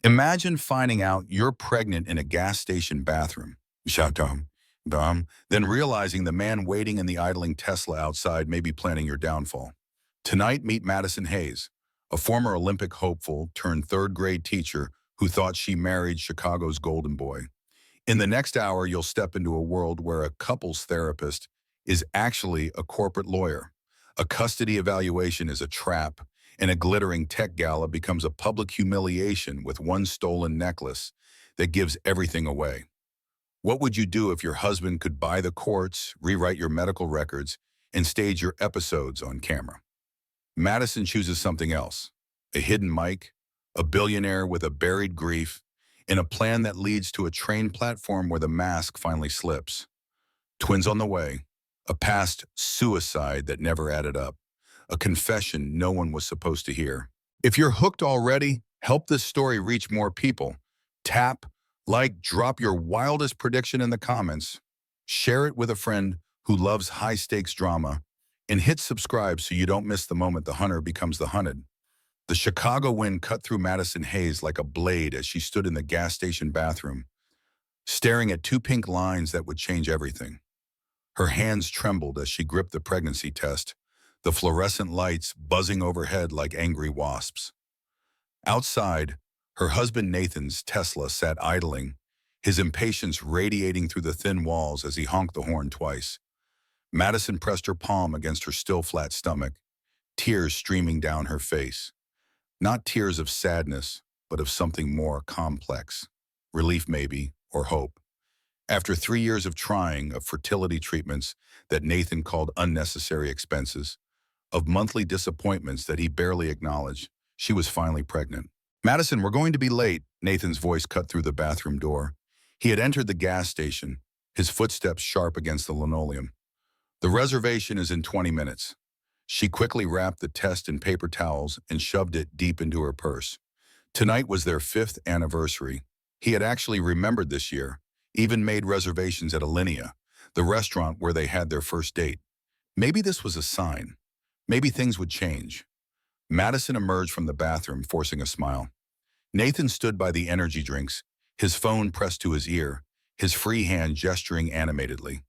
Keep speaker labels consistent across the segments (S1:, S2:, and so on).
S1: Imagine finding out you're pregnant in a gas station bathroom, showdown, then realizing the man waiting in the idling Tesla outside may be planning your downfall. Tonight, meet Madison Hayes, a former Olympic hopeful turned third-grade teacher who thought she married Chicago's golden boy. In the next hour, you'll step into a world where a couples therapist is actually a corporate lawyer. A custody evaluation is a trap, and a glittering tech gala becomes a public humiliation with one stolen necklace that gives everything away. What would you do if your husband could buy the courts, rewrite your medical records, and stage your episodes on camera? Madison chooses something else: a hidden mic, a billionaire with a buried grief, and a plan that leads to a train platform where the mask finally slips. Twins on the way, a past suicide that never added up, a confession no one was supposed to hear. If you're hooked already, help this story reach more people. Tap, like, drop your wildest prediction in the comments, share it with a friend who loves high-stakes drama, and hit subscribe so you don't miss the moment the hunter becomes the hunted. The Chicago wind cut through Madison Hayes like a blade as she stood in the gas station bathroom, staring at two pink lines that would change everything. Her hands trembled as she gripped the pregnancy test, the fluorescent lights buzzing overhead like angry wasps. Outside, her husband Nathan's Tesla sat idling, his impatience radiating through the thin walls as he honked the horn twice. Madison pressed her palm against her still flat stomach, tears streaming down her face. Not tears of sadness, but of something more complex. Relief maybe, or hope. After 3 years of trying, of fertility treatments that Nathan called unnecessary expenses, of monthly disappointments that he barely acknowledged, she was finally pregnant. "Madison, we're going to be late," Nathan's voice cut through the bathroom door. He had entered the gas station, his footsteps sharp against the linoleum. "The reservation is in 20 minutes. She quickly wrapped the test in paper towels and shoved it deep into her purse. Tonight was their 5th anniversary. He had actually remembered this year, even made reservations at Alinea, the restaurant where they had their first date. Maybe this was a sign. Maybe things would change. Madison emerged from the bathroom, forcing a smile. Nathan stood by the energy drinks, his phone pressed to his ear, his free hand gesturing animatedly.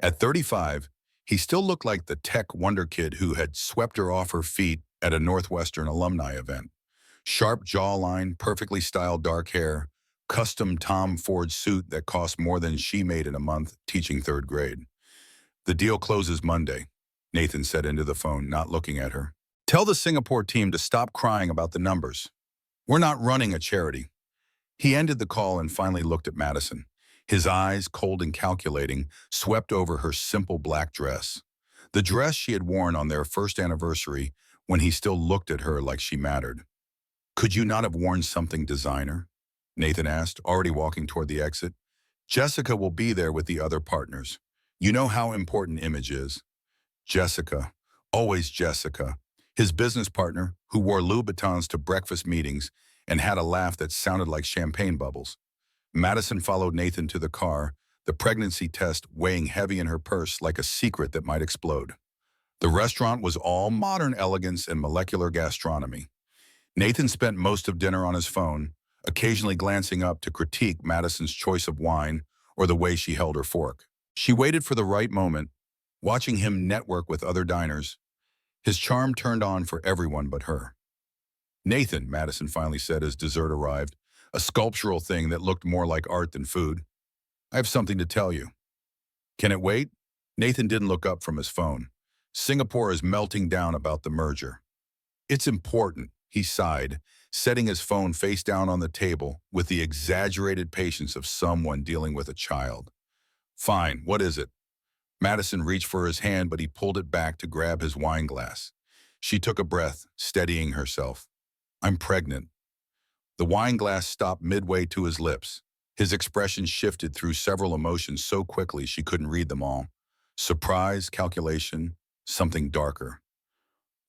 S1: At 35, he still looked like the tech wonder kid who had swept her off her feet at a Northwestern alumni event. Sharp jawline, perfectly styled dark hair, custom Tom Ford suit that cost more than she made in a month teaching 3rd grade. "The deal closes Monday," Nathan said into the phone, not looking at her. "Tell the Singapore team to stop crying about the numbers. We're not running a charity." He ended the call and finally looked at Madison. His eyes, cold and calculating, swept over her simple black dress. The dress she had worn on their first anniversary when he still looked at her like she mattered. "Could you not have worn something designer?" Nathan asked, already walking toward the exit. "Jessica will be there with the other partners. You know how important image is." Jessica, always Jessica, his business partner who wore Louboutins to breakfast meetings and had a laugh that sounded like champagne bubbles. Madison followed Nathan to the car, the pregnancy test weighing heavy in her purse like a secret that might explode. The restaurant was all modern elegance and molecular gastronomy. Nathan spent most of dinner on his phone, occasionally glancing up to critique Madison's choice of wine or the way she held her fork. She waited for the right moment, watching him network with other diners. His charm turned on for everyone but her. "Nathan," Madison finally said as dessert arrived, a sculptural thing that looked more like art than food, "I have something to tell you." "Can it wait?" Nathan didn't look up from his phone. "Singapore is melting down about the merger." "It's important," he sighed, setting his phone face down on the table with the exaggerated patience of someone dealing with a child. "Fine, what is it?" Madison reached for his hand, but he pulled it back to grab his wine glass. She took a breath, steadying herself. "I'm pregnant." The wine glass stopped midway to his lips. His expression shifted through several emotions so quickly she couldn't read them all. Surprise, calculation, something darker.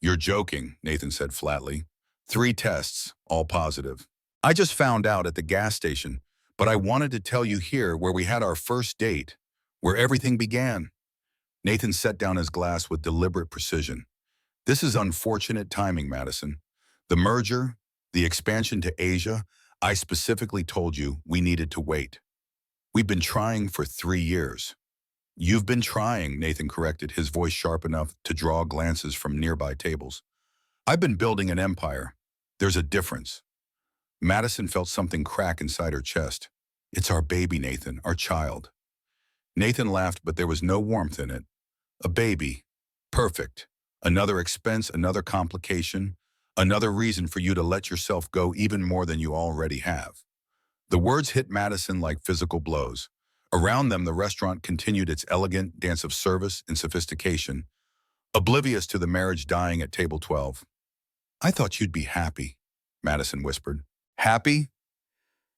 S1: "You're joking," Nathan said flatly. 3 tests, all positive. "I just found out at the gas station, but I wanted to tell you here where we had our first date, where everything began." Nathan set down his glass with deliberate precision. "This is unfortunate timing, Madison. The merger, the expansion to Asia, I specifically told you we needed to wait. We've been trying for 3 years. You've been trying, Nathan corrected, his voice sharp enough to draw glances from nearby tables. I've been building an empire. There's a difference. Madison felt something crack inside her chest. It's our baby, Nathan, our child. Nathan laughed, but there was no warmth in it. A baby. Perfect. Another expense, another complication, another reason for you to let yourself go even more than you already have. The words hit Madison like physical blows. Around them, the restaurant continued its elegant dance of service and sophistication, oblivious to the marriage dying at table 12. I thought you'd be happy, Madison whispered. Happy?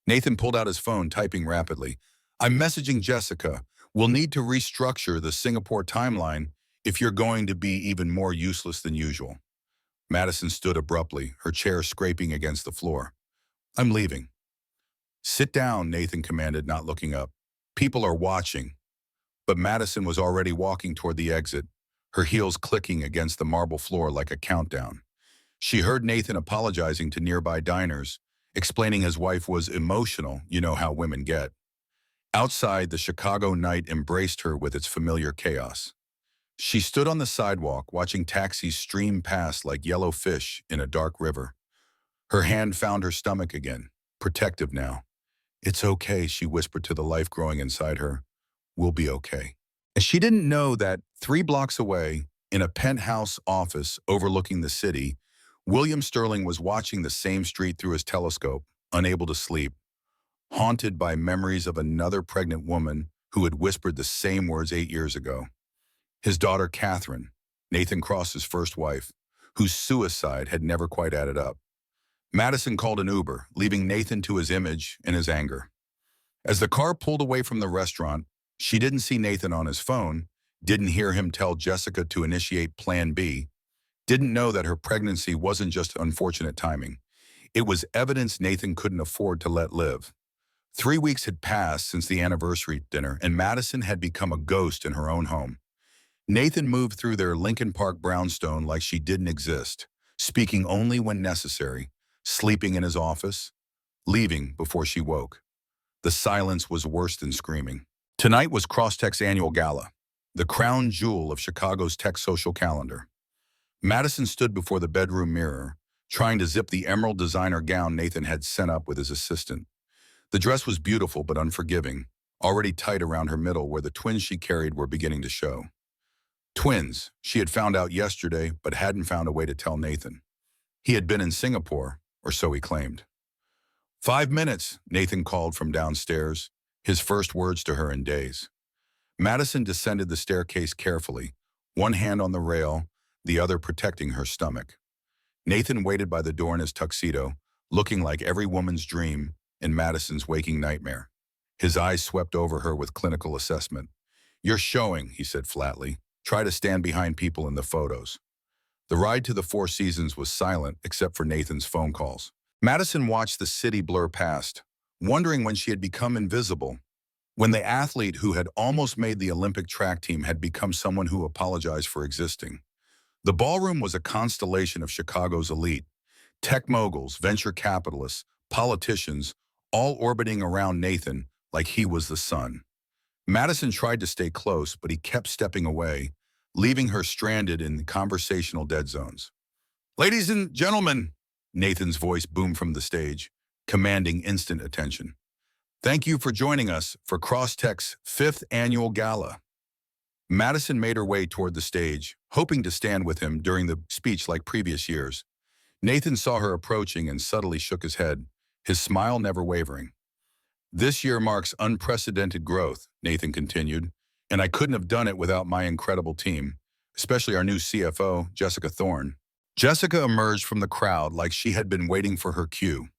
S1: Nathan pulled out his phone, typing rapidly. I'm messaging Jessica. We'll need to restructure the Singapore timeline if you're going to be even more useless than usual. Madison stood abruptly, her chair scraping against the floor. I'm leaving. Sit down, Nathan commanded, not looking up. People are watching. But Madison was already walking toward the exit, her heels clicking against the marble floor like a countdown. She heard Nathan apologizing to nearby diners, explaining his wife was emotional, you know how women get. Outside, the Chicago night embraced her with its familiar chaos. She stood on the sidewalk, watching taxis stream past like yellow fish in a dark river. Her hand found her stomach again, protective now. It's okay, she whispered to the life growing inside her. We'll be okay. And she didn't know that 3 blocks away, in a penthouse office overlooking the city, William Sterling was watching the same street through his telescope, unable to sleep, haunted by memories of another pregnant woman who had whispered the same words 8 years ago. His daughter, Catherine, Nathan Cross's first wife, whose suicide had never quite added up. Madison called an Uber, leaving Nathan to his image and his anger. As the car pulled away from the restaurant, she didn't see Nathan on his phone, didn't hear him tell Jessica to initiate Plan B, didn't know that her pregnancy wasn't just unfortunate timing. It was evidence Nathan couldn't afford to let live. 3 weeks had passed since the anniversary dinner, and Madison had become a ghost in her own home. Nathan moved through their Lincoln Park brownstone like she didn't exist, speaking only when necessary, sleeping in his office, leaving before she woke. The silence was worse than screaming. Tonight was Crosstech's annual gala, the crown jewel of Chicago's tech social calendar. Madison stood before the bedroom mirror, trying to zip the emerald designer gown Nathan had sent up with his assistant. The dress was beautiful but unforgiving, already tight around her middle where the twins she carried were beginning to show. Twins, she had found out yesterday but hadn't found a way to tell Nathan. He had been in Singapore, or so he claimed. 5 minutes, Nathan called from downstairs, his first words to her in days. Madison descended the staircase carefully, one hand on the rail, the other protecting her stomach. Nathan waited by the door in his tuxedo, looking like every woman's dream and Madison's waking nightmare. His eyes swept over her with clinical assessment. You're showing, he said flatly. Try to stand behind people in the photos. The ride to the Four Seasons was silent except for Nathan's phone calls. Madison watched the city blur past, wondering when she had become invisible, when the athlete who had almost made the Olympic track team had become someone who apologized for existing. The ballroom was a constellation of Chicago's elite, tech moguls, venture capitalists, politicians, all orbiting around Nathan like he was the sun. Madison tried to stay close, but he kept stepping away, leaving her stranded in conversational dead zones. Ladies and gentlemen, Nathan's voice boomed from the stage, commanding instant attention. Thank you for joining us for Crosstech's 5th annual gala. Madison made her way toward the stage, hoping to stand with him during the speech like previous years. Nathan saw her approaching and subtly shook his head, his smile never wavering. This year marks unprecedented growth, Nathan continued, and I couldn't have done it without my incredible team, especially our new CFO, Jessica Thorne. Jessica emerged from the crowd like she had been waiting for her cue.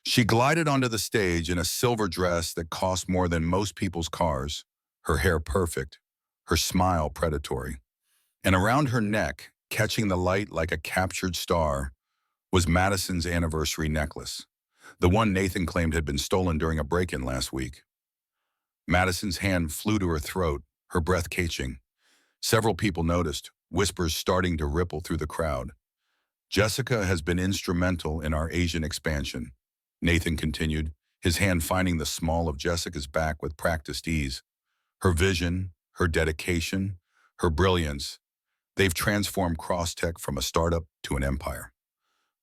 S1: She glided onto the stage in a silver dress that cost more than most people's cars, her hair perfect, her smile predatory. And around her neck, catching the light like a captured star, was Madison's anniversary necklace, the one Nathan claimed had been stolen during a break-in last week. Madison's hand flew to her throat, her breath catching. Several people noticed, whispers starting to ripple through the crowd. Jessica has been instrumental in our Asian expansion. Nathan continued, his hand finding the small of Jessica's back with practiced ease. Her vision, her dedication, her brilliance, they've transformed Crosstech from a startup to an empire.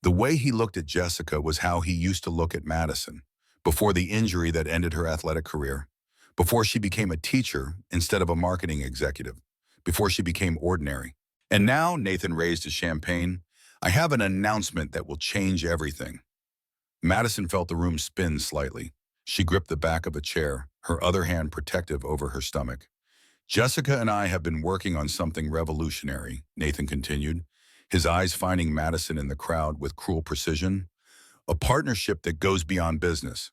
S1: The way he looked at Jessica was how he used to look at Madison, before the injury that ended her athletic career, before she became a teacher instead of a marketing executive, before she became ordinary. And now, Nathan raised his champagne, I have an announcement that will change everything. Madison felt the room spin slightly. She gripped the back of a chair, her other hand protective over her stomach. Jessica and I have been working on something revolutionary, Nathan continued, his eyes finding Madison in the crowd with cruel precision. A partnership that goes beyond business.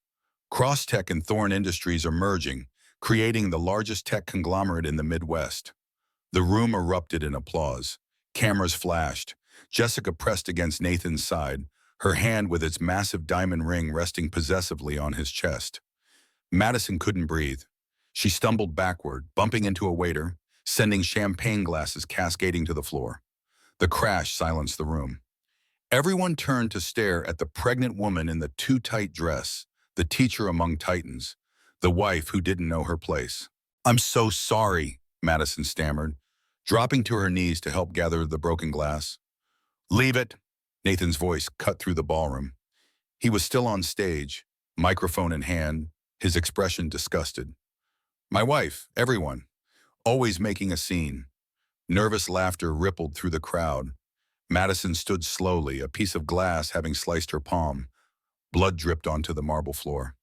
S1: Crosstech and Thorn Industries are merging, creating the largest tech conglomerate in the Midwest. The room erupted in applause. Cameras flashed. Jessica pressed against Nathan's side, her hand with its massive diamond ring resting possessively on his chest. Madison couldn't breathe. She stumbled backward, bumping into a waiter, sending champagne glasses cascading to the floor. The crash silenced the room. Everyone turned to stare at the pregnant woman in the too-tight dress, the teacher among titans, the wife who didn't know her place. I'm so sorry, Madison stammered, dropping to her knees to help gather the broken glass. Leave it, Nathan's voice cut through the ballroom. He was still on stage, microphone in hand, his expression disgusted. My wife, everyone, always making a scene. Nervous laughter rippled through the crowd. Madison stood slowly, a piece of glass having sliced her palm. Blood dripped onto the marble floor.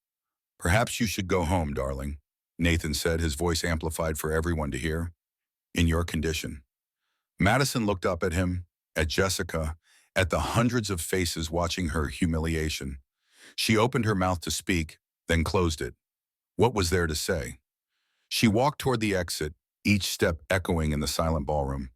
S1: Perhaps you should go home, darling, Nathan said, his voice amplified for everyone to hear. In your condition. Madison looked up at him, at Jessica, at the hundreds of faces watching her humiliation. She opened her mouth to speak, then closed it. What was there to say? She walked toward the exit, each step echoing in the silent ballroom.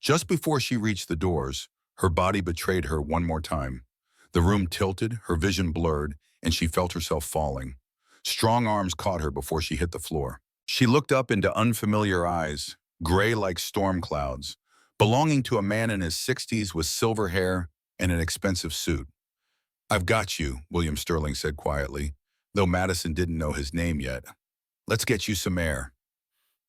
S1: Just before she reached the doors, her body betrayed her one more time. The room tilted, her vision blurred, and she felt herself falling. Strong arms caught her before she hit the floor. She looked up into unfamiliar eyes, gray like storm clouds, belonging to a man in his 60s with silver hair and an expensive suit. I've got you, William Sterling said quietly, though Madison didn't know his name yet. Let's get you some air.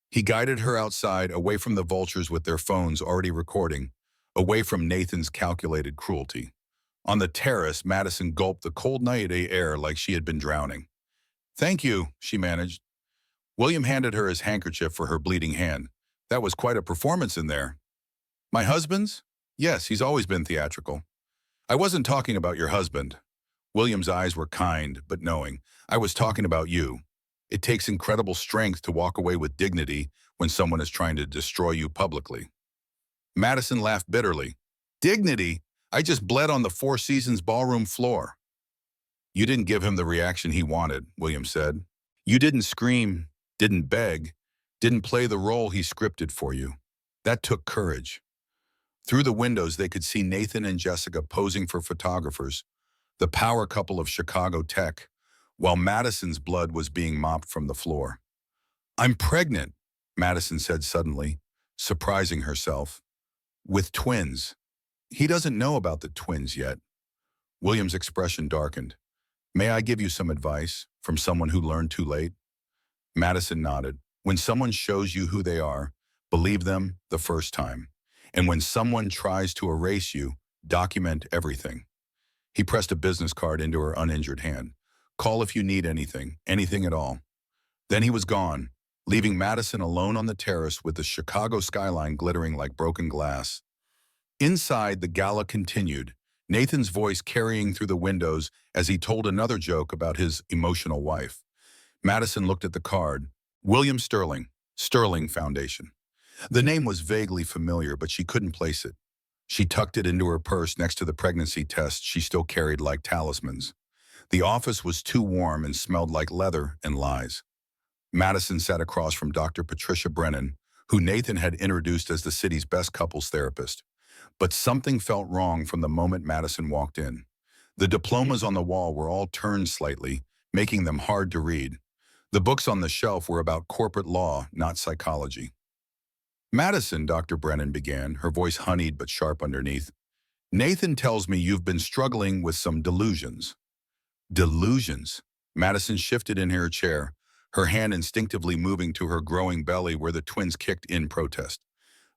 S1: He guided her outside, away from the vultures with their phones already recording, away from Nathan's calculated cruelty. On the terrace, Madison gulped the cold night air like she had been drowning. Thank you, she managed. William handed her his handkerchief for her bleeding hand. That was quite a performance in there. My husband's? Yes, he's always been theatrical. I wasn't talking about your husband. William's eyes were kind, but knowing. I was talking about you. It takes incredible strength to walk away with dignity when someone is trying to destroy you publicly. Madison laughed bitterly. Dignity? I just bled on the Four Seasons ballroom floor. You didn't give him the reaction he wanted, William said. You didn't scream, didn't beg, didn't play the role he scripted for you. That took courage. Through the windows, they could see Nathan and Jessica posing for photographers, the power couple of Chicago tech, while Madison's blood was being mopped from the floor. I'm pregnant, Madison said suddenly, surprising herself. With twins. He doesn't know about the twins yet. William's expression darkened. May I give you some advice from someone who learned too late? Madison nodded. When someone shows you who they are, believe them the first time. And when someone tries to erase you, document everything. He pressed a business card into her uninjured hand. Call if you need anything, anything at all. Then he was gone, leaving Madison alone on the terrace with the Chicago skyline glittering like broken glass. Inside, the gala continued, Nathan's voice carrying through the windows as he told another joke about his emotional wife. Madison looked at the card. William Sterling, Sterling Foundation. The name was vaguely familiar, but she couldn't place it. She tucked it into her purse next to the pregnancy test she still carried like talismans. The office was too warm and smelled like leather and lies. Madison sat across from Dr. Patricia Brennan, who Nathan had introduced as the city's best couples therapist. But something felt wrong from the moment Madison walked in. The diplomas on the wall were all turned slightly, making them hard to read. The books on the shelf were about corporate law, not psychology. Madison, Dr. Brennan began, her voice honeyed but sharp underneath. Nathan tells me you've been struggling with some delusions. Delusions. Madison shifted in her chair, her hand instinctively moving to her growing belly where the twins kicked in protest.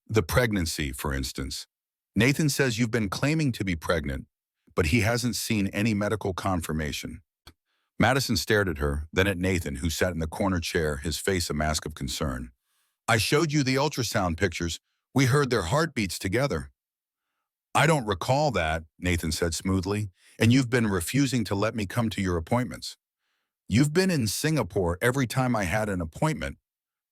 S1: The pregnancy, for instance. Nathan says you've been claiming to be pregnant, but he hasn't seen any medical confirmation. Madison stared at her, then at Nathan, who sat in the corner chair, his face a mask of concern. I showed you the ultrasound pictures. We heard their heartbeats together. I don't recall that, Nathan said smoothly, and you've been refusing to let me come to your appointments. You've been in Singapore every time I had an appointment.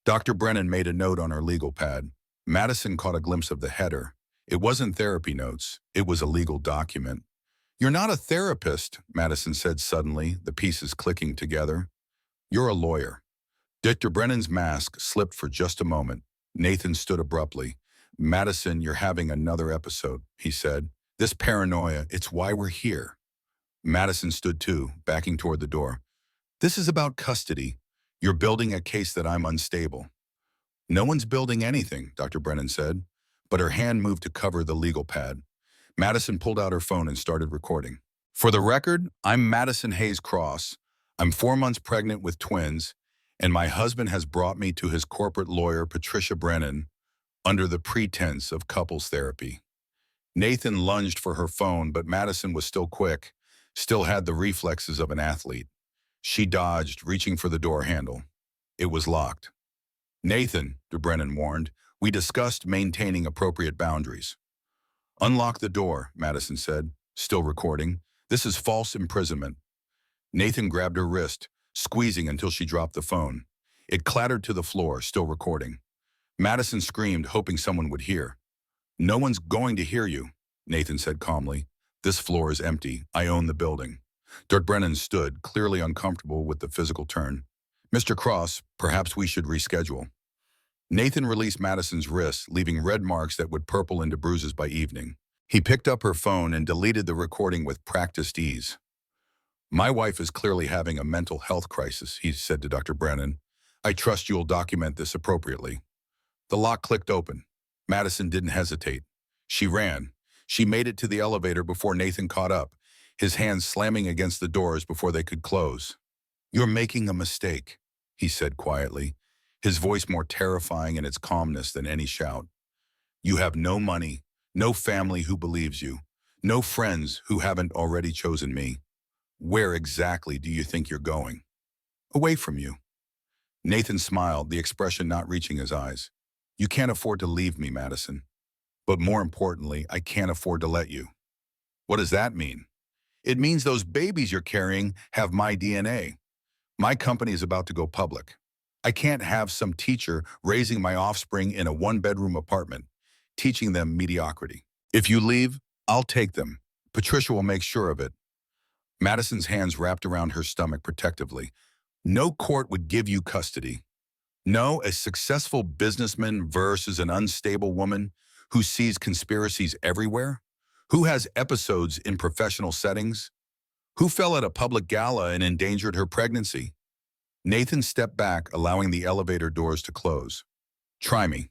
S1: Dr. Brennan made a note on her legal pad. Madison caught a glimpse of the header. It wasn't therapy notes. It was a legal document. You're not a therapist, Madison said suddenly, the pieces clicking together. You're a lawyer. Dr. Brennan's mask slipped for just a moment. Nathan stood abruptly. Madison, you're having another episode, he said. This paranoia, it's why we're here. Madison stood too, backing toward the door. This is about custody. You're building a case that I'm unstable. No one's building anything, Dr. Brennan said, but her hand moved to cover the legal pad. Madison pulled out her phone and started recording. For the record, I'm Madison Hayes Cross. I'm 4 months pregnant with twins, and my husband has brought me to his corporate lawyer, Patricia Brennan, under the pretense of couples therapy. Nathan lunged for her phone, but Madison was still quick, still had the reflexes of an athlete. She dodged, reaching for the door handle. It was locked. Nathan, Brennan warned, we discussed maintaining appropriate boundaries. Unlock the door, Madison said, still recording. This is false imprisonment. Nathan grabbed her wrist, squeezing until she dropped the phone. It clattered to the floor, still recording. Madison screamed, hoping someone would hear. No one's going to hear you, Nathan said calmly. This floor is empty. I own the building. Dr. Brennan stood, clearly uncomfortable with the physical turn. Mr. Cross, perhaps we should reschedule. Nathan released Madison's wrists, leaving red marks that would purple into bruises by evening. He picked up her phone and deleted the recording with practiced ease. My wife is clearly having a mental health crisis, he said to Dr. Brennan. I trust you'll document this appropriately. The lock clicked open. Madison didn't hesitate. She ran. She made it to the elevator before Nathan caught up, his hands slamming against the doors before they could close. You're making a mistake, he said quietly, his voice more terrifying in its calmness than any shout. You have no money, no family who believes you, no friends who haven't already chosen me. Where exactly do you think you're going? Away from you. Nathan smiled, the expression not reaching his eyes. You can't afford to leave me, Madison. But more importantly, I can't afford to let you. What does that mean? It means those babies you're carrying have my DNA. My company is about to go public. I can't have some teacher raising my offspring in a one-bedroom apartment, teaching them mediocrity. If you leave, I'll take them. Patricia will make sure of it. Madison's hands wrapped around her stomach protectively. No court would give you custody. No, a successful businessman versus an unstable woman who sees conspiracies everywhere, who has episodes in professional settings, who fell at a public gala and endangered her pregnancy. Nathan stepped back, allowing the elevator doors to close. Try me.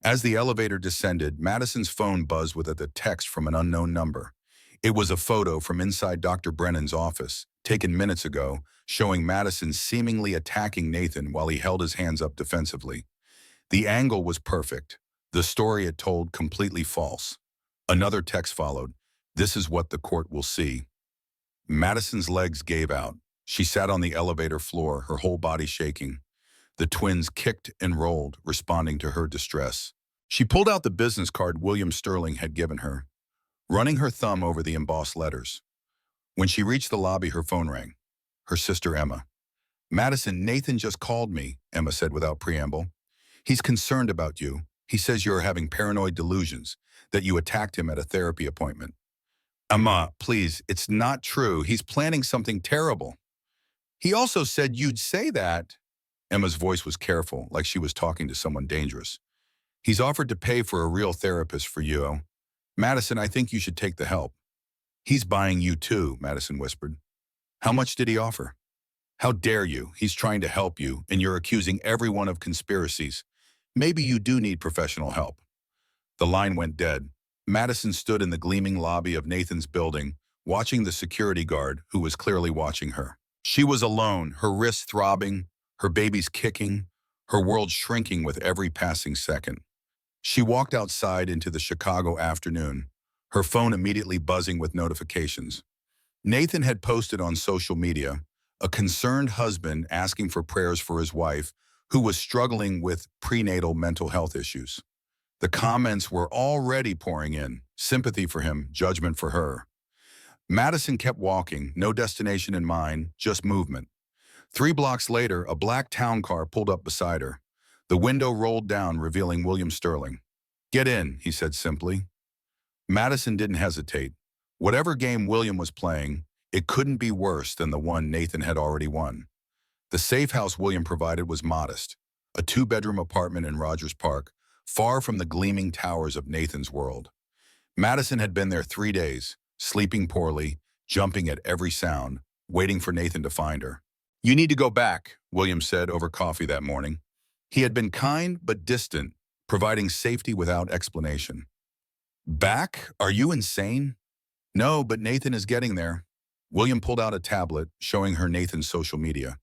S1: As the elevator descended, Madison's phone buzzed with a text from an unknown number. It was a photo from inside Dr. Brennan's office, taken minutes ago, showing Madison seemingly attacking Nathan while he held his hands up defensively. The angle was perfect. The story it told completely false. Another text followed. This is what the court will see. Madison's legs gave out. She sat on the elevator floor, her whole body shaking. The twins kicked and rolled, responding to her distress. She pulled out the business card William Sterling had given her, running her thumb over the embossed letters. When she reached the lobby, her phone rang. Her sister, Emma. Madison, Nathan just called me, Emma said without preamble. He's concerned about you. He says you're having paranoid delusions, that you attacked him at a therapy appointment. Emma, please, it's not true. He's planning something terrible. He also said you'd say that. Emma's voice was careful, like she was talking to someone dangerous. He's offered to pay for a real therapist for you. Madison, I think you should take the help. He's buying you too, Madison whispered. How much did he offer? How dare you? He's trying to help you, and you're accusing everyone of conspiracies. Maybe you do need professional help. The line went dead. Madison stood in the gleaming lobby of Nathan's building, watching the security guard who was clearly watching her. She was alone, her wrists throbbing, her babies kicking, her world shrinking with every passing second. She walked outside into the Chicago afternoon, her phone immediately buzzing with notifications. Nathan had posted on social media, a concerned husband asking for prayers for his wife, who was struggling with prenatal mental health issues. The comments were already pouring in, sympathy for him, judgment for her. Madison kept walking, no destination in mind, just movement. 3 blocks later, a black town car pulled up beside her. The window rolled down, revealing William Sterling. "Get in," he said simply. Madison didn't hesitate. Whatever game William was playing, it couldn't be worse than the one Nathan had already won. The safe house William provided was modest, a 2-bedroom apartment in Rogers Park, far from the gleaming towers of Nathan's world. Madison had been there 3 days, sleeping poorly, jumping at every sound, waiting for Nathan to find her. "You need to go back," William said over coffee that morning. He had been kind but distant, providing safety without explanation. "Back? Are you insane?" "No, but Nathan is getting there." William pulled out a tablet, showing her Nathan's social media.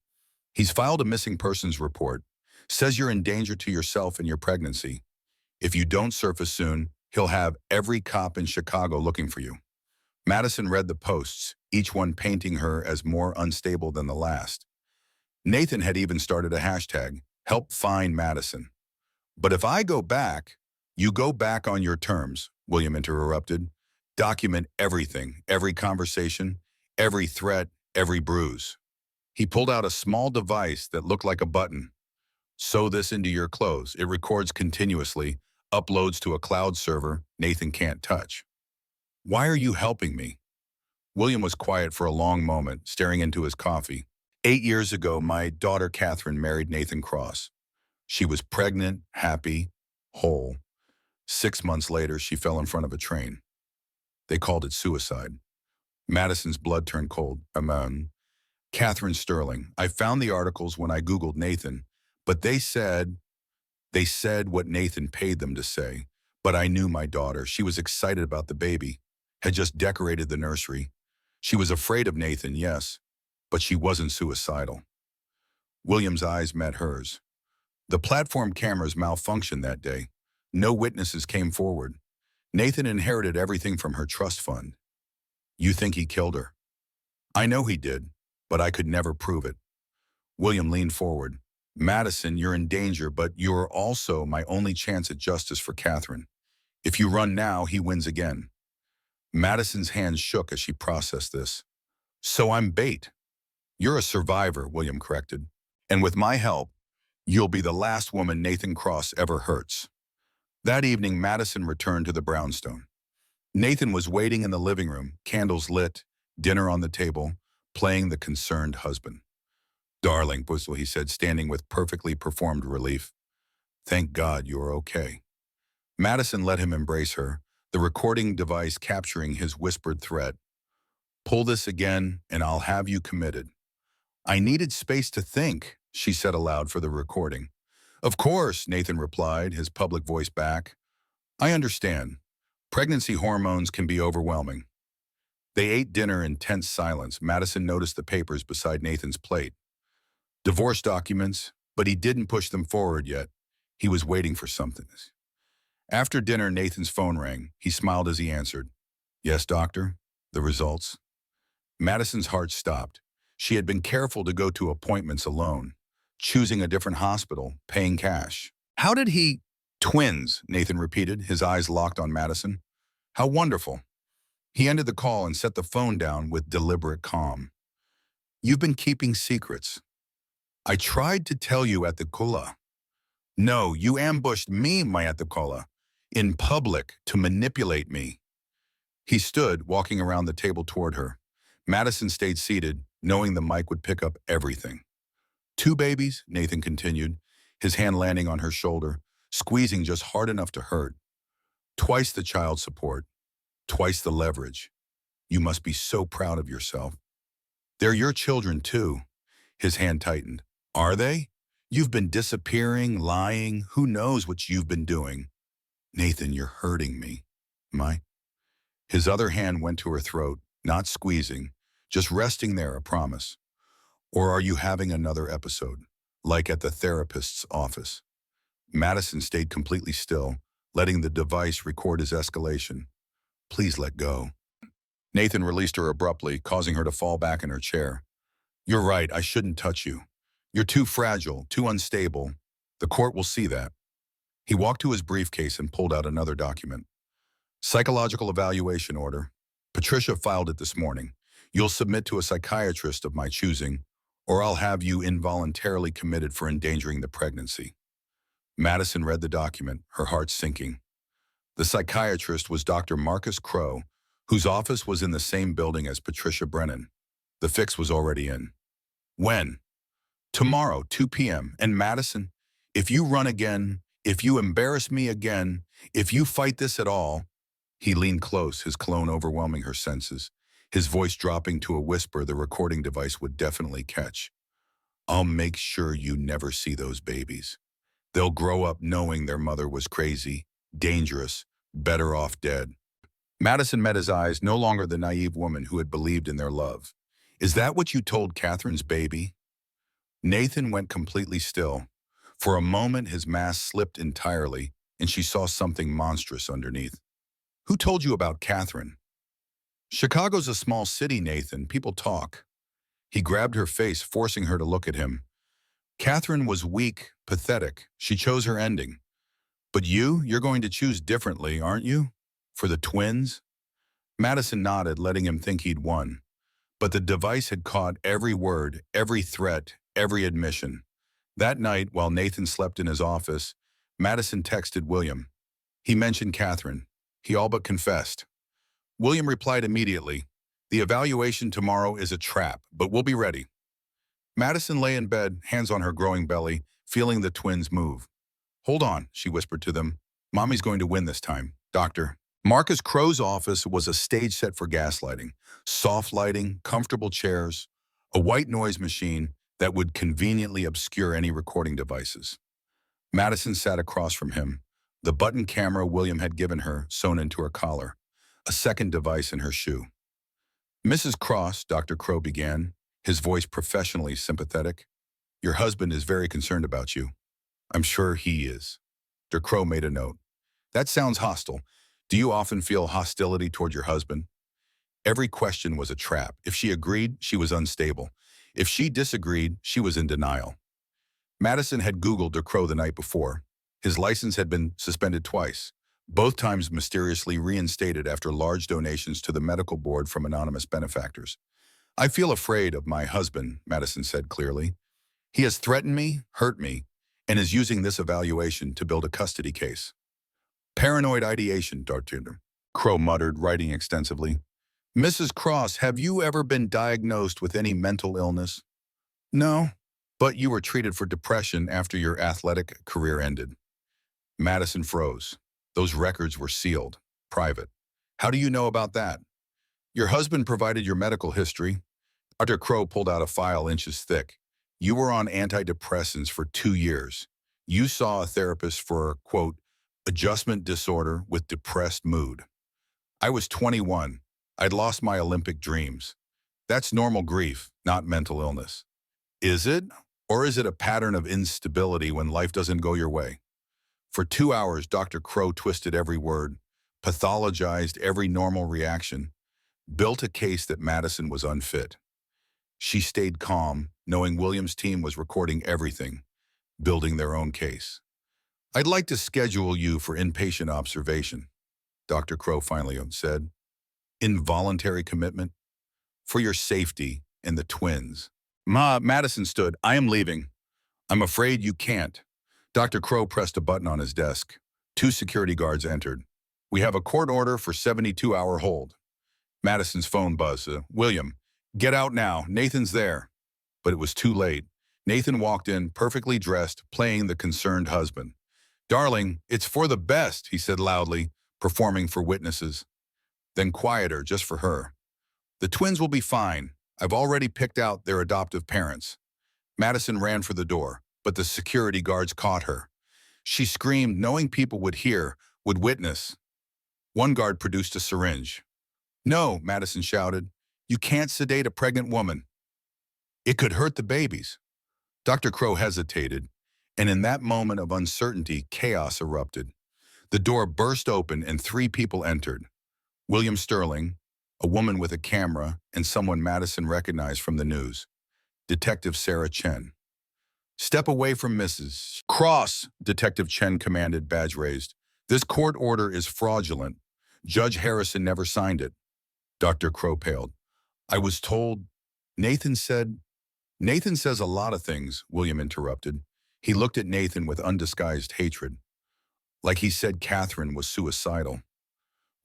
S1: "He's filed a missing persons report. Says you're in danger to yourself and your pregnancy. If you don't surface soon, he'll have every cop in Chicago looking for you." Madison read the posts, each one painting her as more unstable than the last. Nathan had even started a hashtag, "Help Find Madison." "But if I go back," "You go back on your terms," William interrupted. "Document everything, every conversation, every threat, every bruise." He pulled out a small device that looked like a button. "Sew this into your clothes. It records continuously, uploads to a cloud server Nathan can't touch." "Why are you helping me?" William was quiet for a long moment, staring into his coffee. "8 years ago, my daughter Catherine married Nathan Cross. She was pregnant, happy, whole. 6 months later, she fell in front of a train. They called it suicide." Madison's blood turned cold. Catherine Sterling. "I found the articles when I Googled Nathan, but they said what Nathan paid them to say. But I knew my daughter. She was excited about the baby, had just decorated the nursery. She was afraid of Nathan, yes, but she wasn't suicidal." William's eyes met hers. The platform cameras malfunctioned that day. No witnesses came forward. Nathan inherited everything from her trust fund. "You think he killed her?" "I know he did, but I could never prove it." William leaned forward. "Madison, you're in danger, but you're also my only chance at justice for Catherine. If you run now, he wins again." Madison's hands shook as she processed this. "So I'm bait." "You're a survivor," William corrected. "And with my help, you'll be the last woman Nathan Cross ever hurts." That evening, Madison returned to the brownstone. Nathan was waiting in the living room, candles lit, dinner on the table, playing the concerned husband. "Darling," was what he said, standing with perfectly performed relief. "Thank God you're okay." Madison let him embrace her, the recording device capturing his whispered threat. "Pull this again, and I'll have you committed." "I needed space to think," she said aloud for the recording. "Of course," Nathan replied, his public voice back. "I understand. Pregnancy hormones can be overwhelming." They ate dinner in tense silence. Madison noticed the papers beside Nathan's plate. Divorce documents, but he didn't push them forward yet. He was waiting for something. After dinner, Nathan's phone rang. He smiled as he answered. "Yes, doctor. The results?" Madison's heart stopped. She had been careful to go to appointments alone, choosing a different hospital, paying cash. "How did he—" "Twins," Nathan repeated, his eyes locked on Madison. "How wonderful." He ended the call and set the phone down with deliberate calm. "You've been keeping secrets. I tried to tell you at the Kula." "No, you ambushed me, my at the Kula, in public to manipulate me." He stood, walking around the table toward her. Madison stayed seated, knowing the mic would pick up everything. "2 babies," Nathan continued, his hand landing on her shoulder, squeezing just hard enough to hurt. "Twice the child support, twice the leverage. You must be so proud of yourself." "They're your children, too." His hand tightened. "Are they? You've been disappearing, lying. Who knows what you've been doing?" "Nathan, you're hurting me." "My?" His other hand went to her throat, Not squeezing, just resting there, a promise. Or are you having another episode, like at the therapist's office? Madison stayed completely still, letting the device record his escalation. Please let go. Nathan released her abruptly, causing her to fall back in her chair. You're right, I shouldn't touch you. You're too fragile, too unstable. The court will see that. He walked to his briefcase and pulled out another document. Psychological evaluation order. Patricia filed it this morning. You'll submit to a psychiatrist of my choosing, or I'll have you involuntarily committed for endangering the pregnancy. Madison read the document, her heart sinking. The psychiatrist was Dr. Marcus Crowe, whose office was in the same building as Patricia Brennan. The fix was already in. When? Tomorrow, 2 p.m. And Madison, if you run again, if you embarrass me again, if you fight this at all. He leaned close, his cologne overwhelming her senses, his voice dropping to a whisper the recording device would definitely catch. I'll make sure you never see those babies. They'll grow up knowing their mother was crazy, dangerous, better off dead. Madison met his eyes, no longer the naive woman who had believed in their love. Is that what you told Catherine's baby? Nathan went completely still. For a moment, his mask slipped entirely, and she saw something monstrous underneath. Who told you about Catherine? Chicago's a small city, Nathan. People talk. He grabbed her face, forcing her to look at him. Catherine was weak, pathetic. She chose her ending. But you're going to choose differently, aren't you? For the twins? Madison nodded, letting him think he'd won. But the device had caught every word, every threat, every admission. That night, while Nathan slept in his office, Madison texted William. He mentioned Catherine. He all but confessed. William replied immediately, the evaluation tomorrow is a trap, but we'll be ready. Madison lay in bed, hands on her growing belly, feeling the twins move. Hold on, she whispered to them. Mommy's going to win this time, doctor. Marcus Crowe's office was a stage set for gaslighting. Soft lighting, comfortable chairs, a white noise machine that would conveniently obscure any recording devices. Madison sat across from him, the button camera William had given her sewn into her collar, a second device in her shoe. Mrs. Cross, Dr. Crowe began, his voice professionally sympathetic. Your husband is very concerned about you. I'm sure he is. Dr. Crowe made a note. That sounds hostile. Do you often feel hostility toward your husband? Every question was a trap. If she agreed, she was unstable. If she disagreed, she was in denial. Madison had Googled Dr. Crowe the night before. His license had been suspended twice, both times mysteriously reinstated after large donations to the medical board from anonymous benefactors. I feel afraid of my husband, Madison said clearly. He has threatened me, hurt me, and is using this evaluation to build a custody case. Paranoid ideation, Dr. Crowe muttered, writing extensively. Mrs. Cross, have you ever been diagnosed with any mental illness? No, but you were treated for depression after your athletic career ended. Madison froze. Those records were sealed, private. How do you know about that? Your husband provided your medical history. Dr. Crowe pulled out a file inches thick. You were on antidepressants for 2 years. You saw a therapist for, quote, adjustment disorder with depressed mood. I was 21. I'd lost my Olympic dreams. That's normal grief, not mental illness. Is it? Or is it a pattern of instability when life doesn't go your way? For 2 hours, Dr. Crowe twisted every word, pathologized every normal reaction, built a case that Madison was unfit. She stayed calm, knowing William's team was recording everything, building their own case. I'd like to schedule you for inpatient observation, Dr. Crowe finally said. Involuntary commitment? For your safety and the twins. Madison stood. I am leaving. I'm afraid you can't. Dr. Crowe pressed a button on his desk. 2 security guards entered. We have a court order for 72-hour hold. Madison's phone buzzed. William, get out now. Nathan's there. But it was too late. Nathan walked in, perfectly dressed, playing the concerned husband. Darling, it's for the best, he said loudly, performing for witnesses. Then quieter, just for her. The twins will be fine. I've already picked out their adoptive parents. Madison ran for the door, but the security guards caught her. She screamed, knowing people would hear, would witness. One guard produced a syringe. No, Madison shouted. You can't sedate a pregnant woman. It could hurt the babies. Dr. Crow hesitated, and in that moment of uncertainty, chaos erupted. The door burst open and three people entered. William Sterling, a woman with a camera, and someone Madison recognized from the news. Detective Sarah Chen. Step away from Mrs. Cross, Detective Chen commanded, badge raised. This court order is fraudulent. Judge Harrison never signed it. Dr. Crow paled. I was told, Nathan said. Nathan says a lot of things, William interrupted. He looked at Nathan with undisguised hatred, like he said Catherine was suicidal.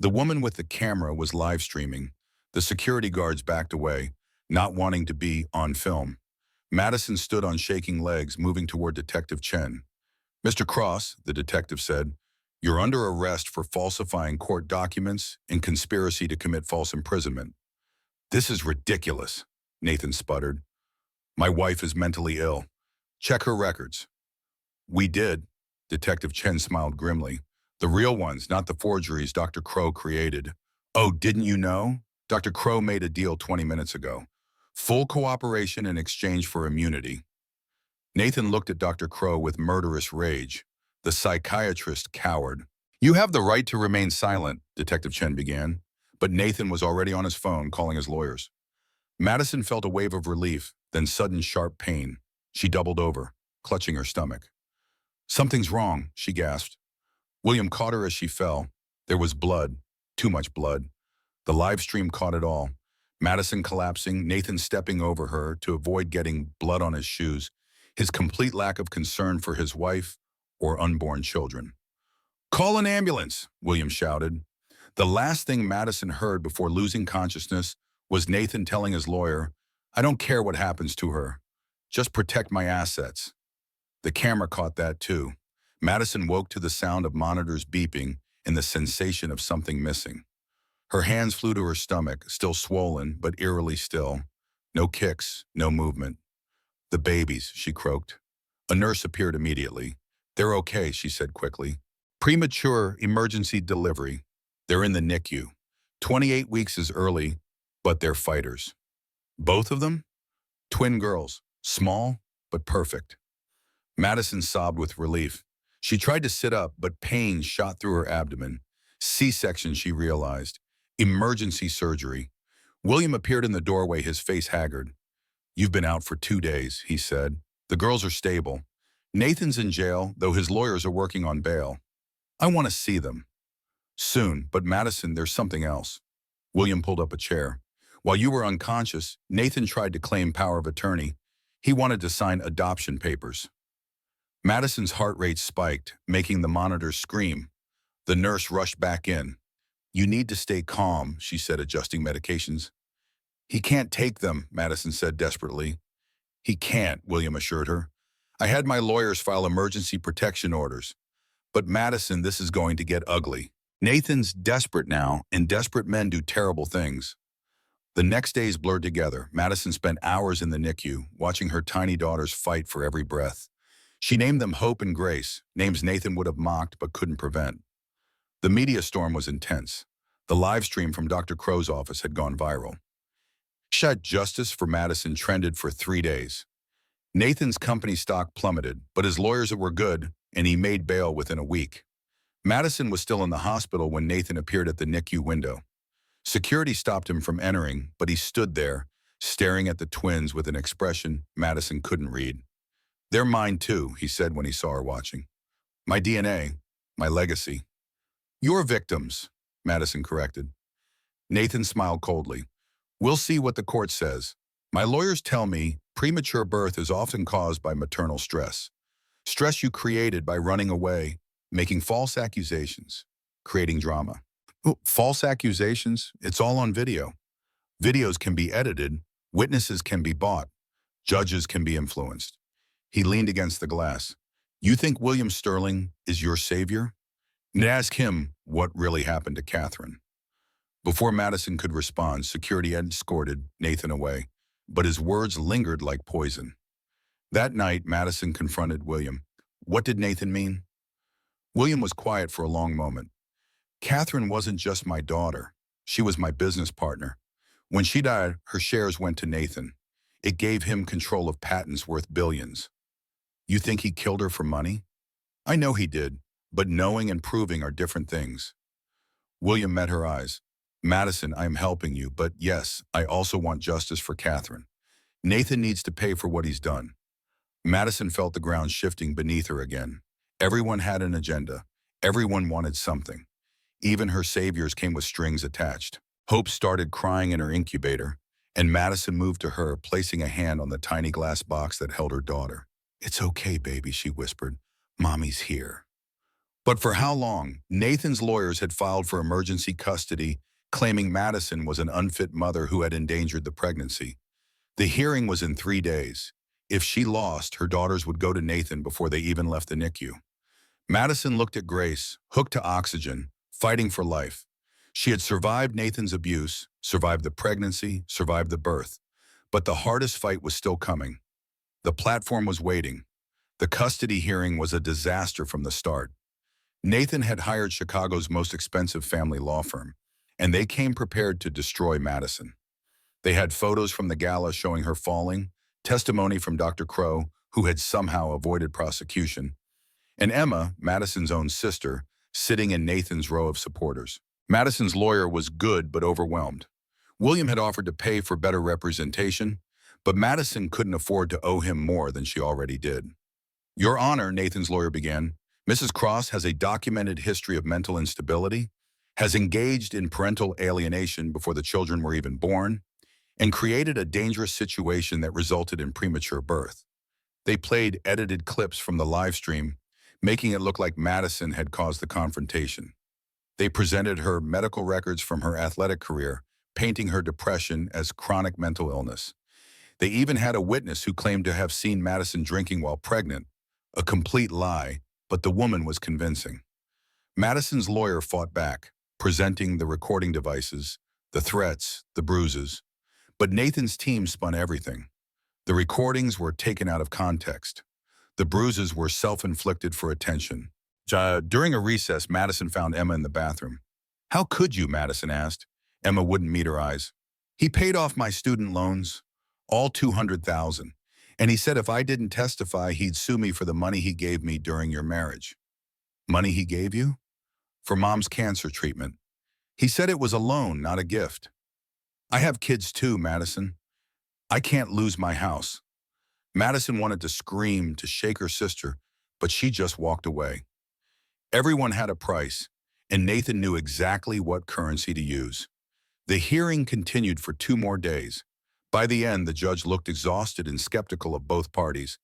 S1: The woman with the camera was live streaming. The security guards backed away, not wanting to be on film. Madison stood on shaking legs, moving toward Detective Chen. Mr. Cross, the detective said, you're under arrest for falsifying court documents and conspiracy to commit false imprisonment. This is ridiculous, Nathan sputtered. My wife is mentally ill. Check her records. We did. Detective Chen smiled grimly. The real ones, not the forgeries Dr. Crow created. Oh, didn't you know? Dr. Crow made a deal 20 minutes ago. Full cooperation in exchange for immunity. Nathan looked at Dr. Crow with murderous rage. The psychiatrist cowered. You have the right to remain silent, Detective Chen began, but Nathan was already on his phone calling his lawyers. Madison felt a wave of relief, then sudden sharp pain. She doubled over, clutching her stomach. Something's wrong, she gasped. William caught her as she fell. There was blood, too much blood. The live stream caught it all. Madison collapsing, Nathan stepping over her to avoid getting blood on his shoes, his complete lack of concern for his wife or unborn children. Call an ambulance, William shouted. The last thing Madison heard before losing consciousness was Nathan telling his lawyer, I don't care what happens to her. Just protect my assets. The camera caught that too. Madison woke to the sound of monitors beeping and the sensation of something missing. Her hands flew to her stomach, still swollen, but eerily still. No kicks, no movement. The babies, she croaked. A nurse appeared immediately. They're okay, she said quickly. Premature emergency delivery. They're in the NICU. 28 weeks is early, but they're fighters. Both of them? Twin girls, small but perfect. Madison sobbed with relief. She tried to sit up, but pain shot through her abdomen. C-section, she realized. Emergency surgery. William appeared in the doorway, his face haggard. You've been out for 2 days, he said. The girls are stable. Nathan's in jail, though his lawyers are working on bail. I want to see them. Soon, but Madison, there's something else. William pulled up a chair. While you were unconscious, Nathan tried to claim power of attorney. He wanted to sign adoption papers. Madison's heart rate spiked, making the monitors scream. The nurse rushed back in. You need to stay calm, she said, adjusting medications. He can't take them, Madison said desperately. He can't, William assured her. I had my lawyers file emergency protection orders. But Madison, this is going to get ugly. Nathan's desperate now, and desperate men do terrible things. The next days blurred together. Madison spent hours in the NICU, watching her tiny daughters fight for every breath. She named them Hope and Grace, names Nathan would have mocked but couldn't prevent. The media storm was intense. The live stream from Dr. Crow's office had gone viral. Shut justice for Madison trended for 3 days. Nathan's company stock plummeted, but his lawyers were good, and he made bail within a week. Madison was still in the hospital when Nathan appeared at the NICU window. Security stopped him from entering, but he stood there, staring at the twins with an expression Madison couldn't read. They're mine too, he said when he saw her watching. My DNA, my legacy. Your victims, Madison corrected. Nathan smiled coldly. We'll see what the court says. My lawyers tell me premature birth is often caused by maternal stress. Stress you created by running away, making false accusations, creating drama. False accusations, it's all on video. Videos can be edited, witnesses can be bought, judges can be influenced. He leaned against the glass. You think William Sterling is your savior? And ask him what really happened to Catherine. Before Madison could respond, security escorted Nathan away, but his words lingered like poison. That night, Madison confronted William. What did Nathan mean? William was quiet for a long moment. Catherine wasn't just my daughter. She was my business partner. When she died, her shares went to Nathan. It gave him control of patents worth billions. You think he killed her for money? I know he did, but knowing and proving are different things. William met her eyes. Madison, I am helping you, but yes, I also want justice for Catherine. Nathan needs to pay for what he's done. Madison felt the ground shifting beneath her again. Everyone had an agenda. Everyone wanted something. Even her saviors came with strings attached. Hope started crying in her incubator, and Madison moved to her, placing a hand on the tiny glass box that held her daughter. It's okay, baby, she whispered. Mommy's here. But for how long? Nathan's lawyers had filed for emergency custody, claiming Madison was an unfit mother who had endangered the pregnancy. The hearing was in 3 days. If she lost, her daughters would go to Nathan before they even left the NICU. Madison looked at Grace, hooked to oxygen, fighting for life. She had survived Nathan's abuse, survived the pregnancy, survived the birth. But the hardest fight was still coming. The platform was waiting. The custody hearing was a disaster from the start. Nathan had hired Chicago's most expensive family law firm, and they came prepared to destroy Madison. They had photos from the gala showing her falling, testimony from Dr. Crow, who had somehow avoided prosecution, and Emma, Madison's own sister, sitting in Nathan's row of supporters. Madison's lawyer was good but overwhelmed. William had offered to pay for better representation, but Madison couldn't afford to owe him more than she already did. Your Honor, Nathan's lawyer began, Mrs. Cross has a documented history of mental instability, has engaged in parental alienation before the children were even born, and created a dangerous situation that resulted in premature birth. They played edited clips from the live stream, making it look like Madison had caused the confrontation. They presented her medical records from her athletic career, painting her depression as chronic mental illness. They even had a witness who claimed to have seen Madison drinking while pregnant, a complete lie, but the woman was convincing. Madison's lawyer fought back, presenting the recording devices, the threats, the bruises. But Nathan's team spun everything. The recordings were taken out of context. The bruises were self-inflicted for attention. During a recess, Madison found Emma in the bathroom. How could you, Madison asked. Emma wouldn't meet her eyes. He paid off my student loans, all $200,000, and he said if I didn't testify, he'd sue me for the money he gave me during your marriage. Money he gave you? For Mom's cancer treatment. He said it was a loan, not a gift. I have kids too, Madison. I can't lose my house. Madison wanted to scream, to shake her sister, but she just walked away. Everyone had a price, and Nathan knew exactly what currency to use. The hearing continued for 2 more days. By the end, the judge looked exhausted and skeptical of both parties.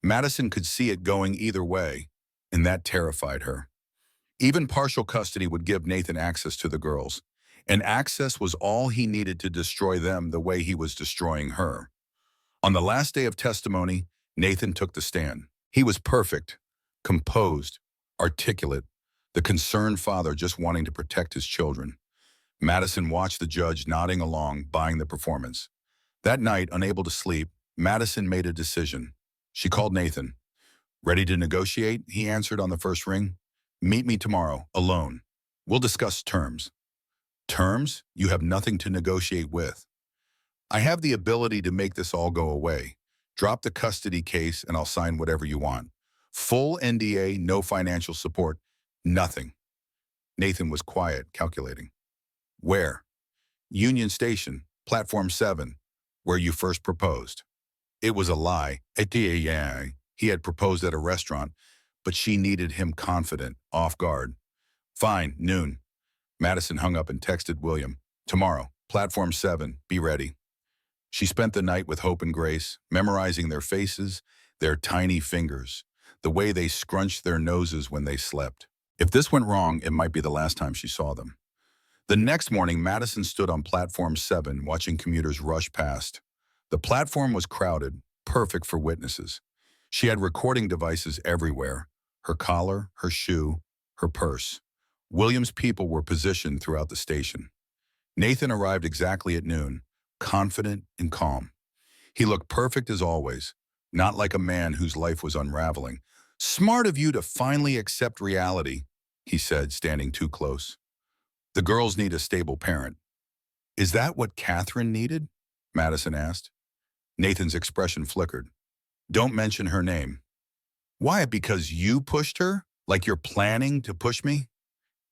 S1: Madison could see it going either way, and that terrified her. Even partial custody would give Nathan access to the girls, and access was all he needed to destroy them the way he was destroying her. On the last day of testimony, Nathan took the stand. He was perfect, composed, articulate, the concerned father just wanting to protect his children. Madison watched the judge nodding along, buying the performance. That night, unable to sleep, Madison made a decision. She called Nathan. Ready to negotiate? He answered on the first ring. Meet me tomorrow, alone. We'll discuss terms. Terms? You have nothing to negotiate with. I have the ability to make this all go away. Drop the custody case and I'll sign whatever you want. Full NDA, no financial support, nothing. Nathan was quiet, calculating. Where? Union Station, Platform 7, where you first proposed. It was a lie. He had proposed at a restaurant, but she needed him confident, off guard. Fine, noon. Madison hung up and texted William. Tomorrow, Platform 7, be ready. She spent the night with Hope and Grace, memorizing their faces, their tiny fingers, the way they scrunched their noses when they slept. If this went wrong, it might be the last time she saw them. The next morning, Madison stood on Platform 7, watching commuters rush past. The platform was crowded, perfect for witnesses. She had recording devices everywhere, her collar, her shoe, her purse. William's people were positioned throughout the station. Nathan arrived exactly at noon, confident and calm. He looked perfect as always, not like a man whose life was unraveling. Smart of you to finally accept reality, he said, standing too close. The girls need a stable parent. Is that what Catherine needed? Madison asked. Nathan's expression flickered. Don't mention her name. Why? Because you pushed her? Like you're planning to push me?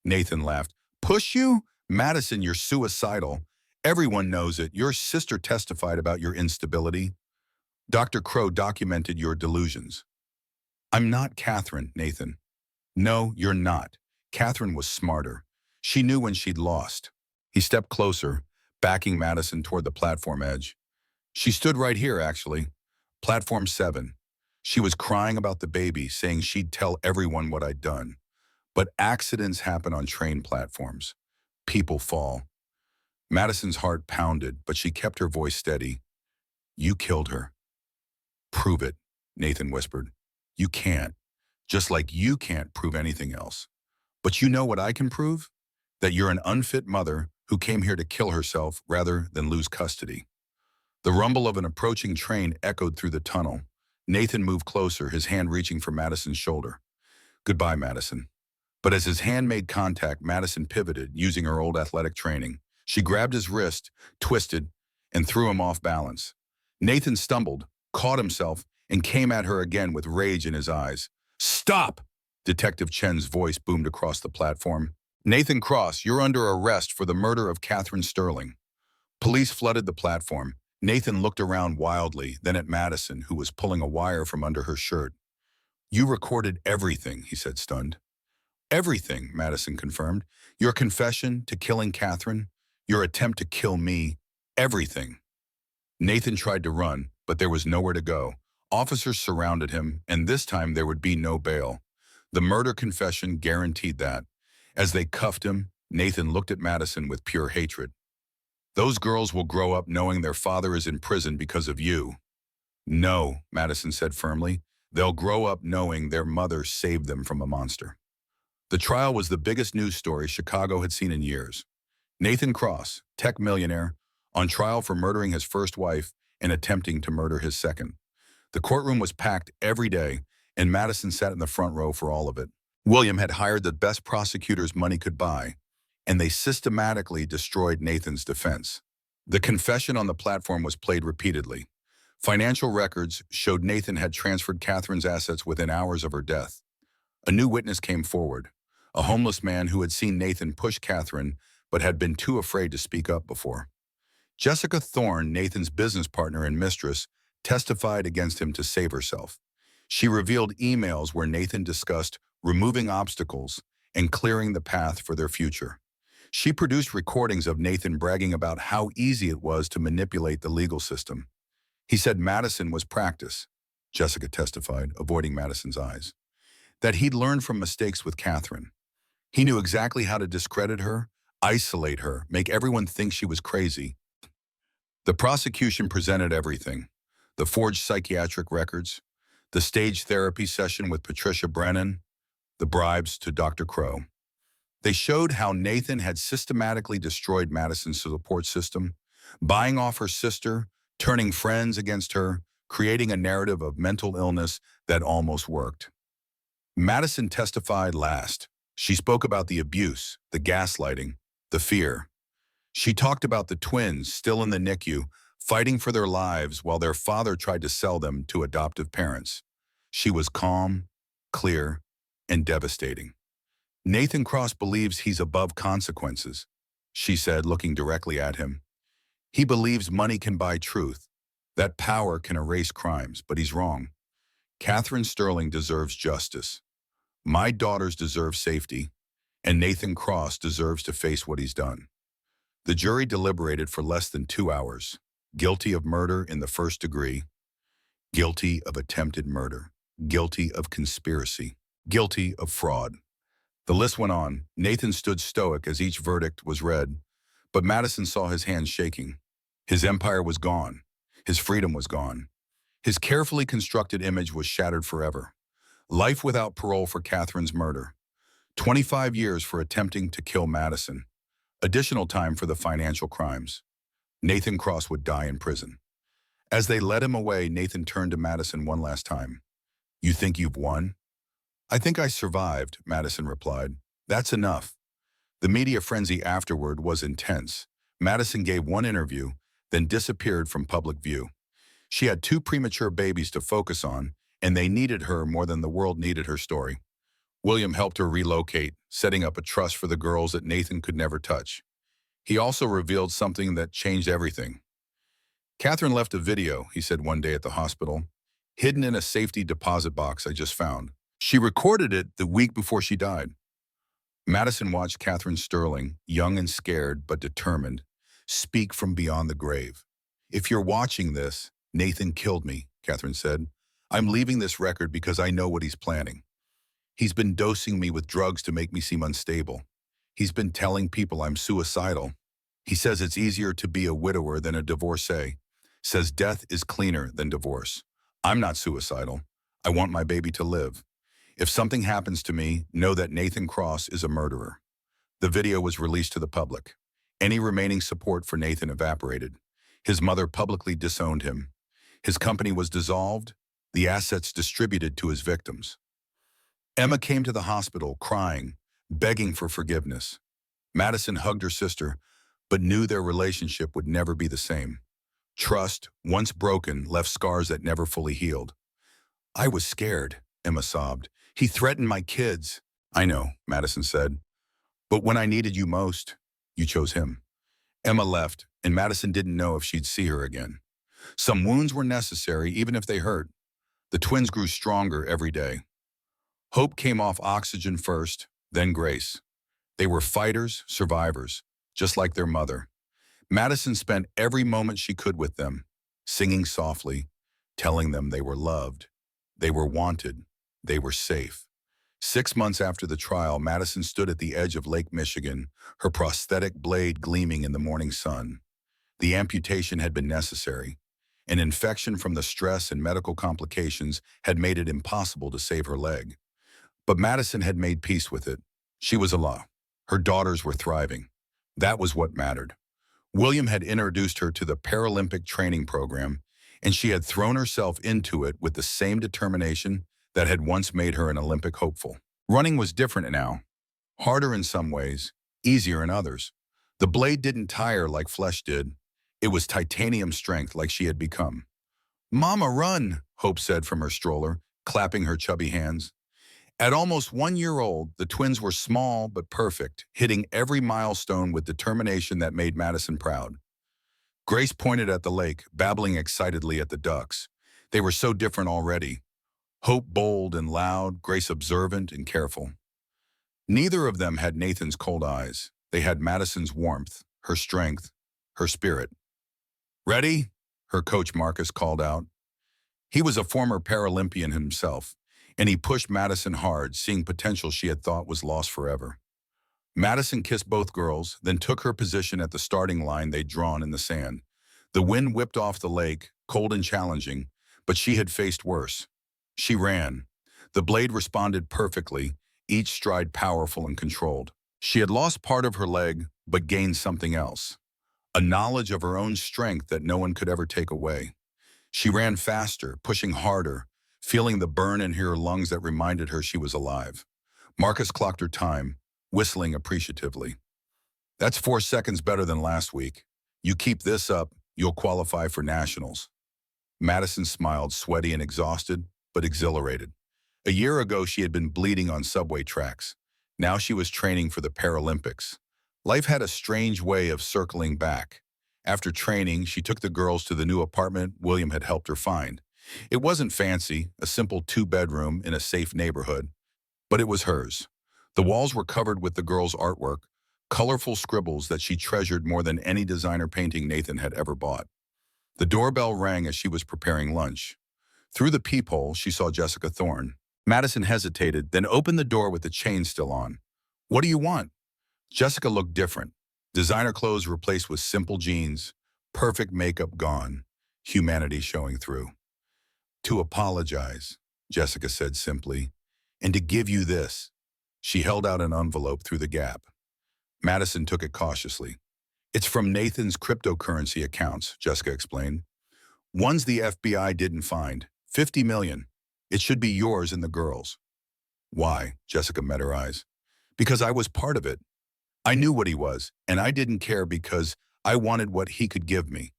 S1: Nathan laughed. Push you? Madison, you're suicidal. Everyone knows it. Your sister testified about your instability. Dr. Crow documented your delusions. I'm not Catherine, Nathan. No, you're not. Catherine was smarter. She knew when she'd lost. He stepped closer, backing Madison toward the platform edge. She stood right here, actually. Platform 7. She was crying about the baby, saying she'd tell everyone what I'd done. But accidents happen on train platforms. People fall. Madison's heart pounded, but she kept her voice steady. You killed her. Prove it, Nathan whispered. You can't. Just like you can't prove anything else. But you know what I can prove? That you're an unfit mother who came here to kill herself rather than lose custody. The rumble of an approaching train echoed through the tunnel. Nathan moved closer, his hand reaching for Madison's shoulder. Goodbye, Madison. But as his hand made contact, Madison pivoted, using her old athletic training. She grabbed his wrist, twisted, and threw him off balance. Nathan stumbled, caught himself, and came at her again with rage in his eyes. Stop! Detective Chen's voice boomed across the platform. Nathan Cross, you're under arrest for the murder of Catherine Sterling. Police flooded the platform. Nathan looked around wildly, then at Madison, who was pulling a wire from under her shirt. You recorded everything, he said, stunned. Everything, Madison confirmed. Your confession to killing Catherine, your attempt to kill me, everything. Nathan tried to run, but there was nowhere to go. Officers surrounded him, and this time there would be no bail. The murder confession guaranteed that. As they cuffed him, Nathan looked at Madison with pure hatred. Those girls will grow up knowing their father is in prison because of you. No, Madison said firmly. They'll grow up knowing their mother saved them from a monster. The trial was the biggest news story Chicago had seen in years. Nathan Cross, tech millionaire, on trial for murdering his first wife and attempting to murder his second. The courtroom was packed every day, and Madison sat in the front row for all of it. William had hired the best prosecutors money could buy, and they systematically destroyed Nathan's defense. The confession on the platform was played repeatedly. Financial records showed Nathan had transferred Catherine's assets within hours of her death. A new witness came forward, a homeless man who had seen Nathan push Catherine but had been too afraid to speak up before. Jessica Thorne, Nathan's business partner and mistress, testified against him to save herself. She revealed emails where Nathan discussed removing obstacles and clearing the path for their future. She produced recordings of Nathan bragging about how easy it was to manipulate the legal system. He said Madison was practice, Jessica testified, avoiding Madison's eyes. That he'd learned from mistakes with Catherine. He knew exactly how to discredit her, isolate her, make everyone think she was crazy. The prosecution presented everything. The forged psychiatric records, the stage therapy session with Patricia Brennan, the bribes to Dr. Crow. They showed how Nathan had systematically destroyed Madison's support system, buying off her sister, turning friends against her, creating a narrative of mental illness that almost worked. Madison testified last. She spoke about the abuse, the gaslighting, the fear. She talked about the twins still in the NICU, fighting for their lives while their father tried to sell them to adoptive parents. She was calm, clear, and devastating. Nathan Cross believes he's above consequences, she said, looking directly at him. He believes money can buy truth, that power can erase crimes, but he's wrong. Catherine Sterling deserves justice. My daughters deserve safety, and Nathan Cross deserves to face what he's done. The jury deliberated for less than 2 hours. Guilty of murder in the first degree, guilty of attempted murder, guilty of conspiracy, guilty of fraud. The list went on. Nathan stood stoic as each verdict was read, but Madison saw his hands shaking. His empire was gone. His freedom was gone. His carefully constructed image was shattered forever. Life without parole for Catherine's murder. 25 years for attempting to kill Madison. Additional time for the financial crimes. Nathan Cross would die in prison. As they led him away, Nathan turned to Madison one last time. You think you've won? I think I survived, Madison replied. That's enough. The media frenzy afterward was intense. Madison gave one interview, then disappeared from public view. She had two premature babies to focus on, and they needed her more than the world needed her story. William helped her relocate, setting up a trust for the girls that Nathan could never touch. He also revealed something that changed everything. Catherine left a video, he said one day at the hospital, hidden in a safety deposit box I just found. She recorded it the week before she died. Madison watched Catherine Sterling, young and scared but determined, speak from beyond the grave. If you're watching this, Nathan killed me, Catherine said. I'm leaving this record because I know what he's planning. He's been dosing me with drugs to make me seem unstable. He's been telling people I'm suicidal. He says it's easier to be a widower than a divorcee. Says death is cleaner than divorce. I'm not suicidal. I want my baby to live. If something happens to me, know that Nathan Cross is a murderer. The video was released to the public. Any remaining support for Nathan evaporated. His mother publicly disowned him. His company was dissolved, the assets distributed to his victims. Emma came to the hospital crying, begging for forgiveness. Madison hugged her sister, but knew their relationship would never be the same. Trust, once broken, left scars that never fully healed. I was scared, Emma sobbed. He threatened my kids. I know, Madison said. But when I needed you most, you chose him. Emma left, and Madison didn't know if she'd see her again. Some wounds were necessary, even if they hurt. The twins grew stronger every day. Hope came off oxygen first, then grace. They were fighters, survivors, just like their mother. Madison spent every moment she could with them, singing softly, telling them they were loved, they were wanted, they were safe. 6 months after the trial, Madison stood at the edge of Lake Michigan, her prosthetic blade gleaming in the morning sun. The amputation had been necessary. An infection from the stress and medical complications had made it impossible to save her leg. But Madison had made peace with it. She was alive. Her daughters were thriving. That was what mattered. William had introduced her to the Paralympic training program, and she had thrown herself into it with the same determination that had once made her an Olympic hopeful. Running was different now, harder in some ways, easier in others. The blade didn't tire like flesh did. It was titanium strength like she had become. "Mama, run," Hope said from her stroller, clapping her chubby hands. At almost 1 year old, the twins were small but perfect, hitting every milestone with determination that made Madison proud. Grace pointed at the lake, babbling excitedly at the ducks. They were so different already. Hope bold and loud, Grace observant and careful. Neither of them had Nathan's cold eyes. They had Madison's warmth, her strength, her spirit. "Ready?" her coach Marcus called out. He was a former Paralympian himself, and he pushed Madison hard, seeing potential she had thought was lost forever. Madison kissed both girls, then took her position at the starting line they'd drawn in the sand. The wind whipped off the lake, cold and challenging, but she had faced worse. She ran. The blade responded perfectly, each stride powerful and controlled. She had lost part of her leg, but gained something else. A knowledge of her own strength that no one could ever take away. She ran faster, pushing harder, feeling the burn in her lungs that reminded her she was alive. Marcus clocked her time, whistling appreciatively. "That's 4 seconds better than last week. You keep this up, you'll qualify for nationals." Madison smiled, sweaty and exhausted, but exhilarated. A year ago, she had been bleeding on subway tracks. Now she was training for the Paralympics. Life had a strange way of circling back. After training, she took the girls to the new apartment William had helped her find. It wasn't fancy, a simple 2-bedroom in a safe neighborhood, but it was hers. The walls were covered with the girls' artwork, colorful scribbles that she treasured more than any designer painting Nathan had ever bought. The doorbell rang as she was preparing lunch. Through the peephole, she saw Jessica Thorne. Madison hesitated, then opened the door with the chain still on. "What do you want?" Jessica looked different. Designer clothes replaced with simple jeans, perfect makeup gone, humanity showing through. "To apologize," Jessica said simply, "and to give you this." She held out an envelope through the gap. Madison took it cautiously. "It's from Nathan's cryptocurrency accounts," Jessica explained. "Ones the FBI didn't find. 50 million. It should be yours and the girls." "Why?" Jessica met her eyes. "Because I was part of it. I knew what he was, and I didn't care because I wanted what he could give me.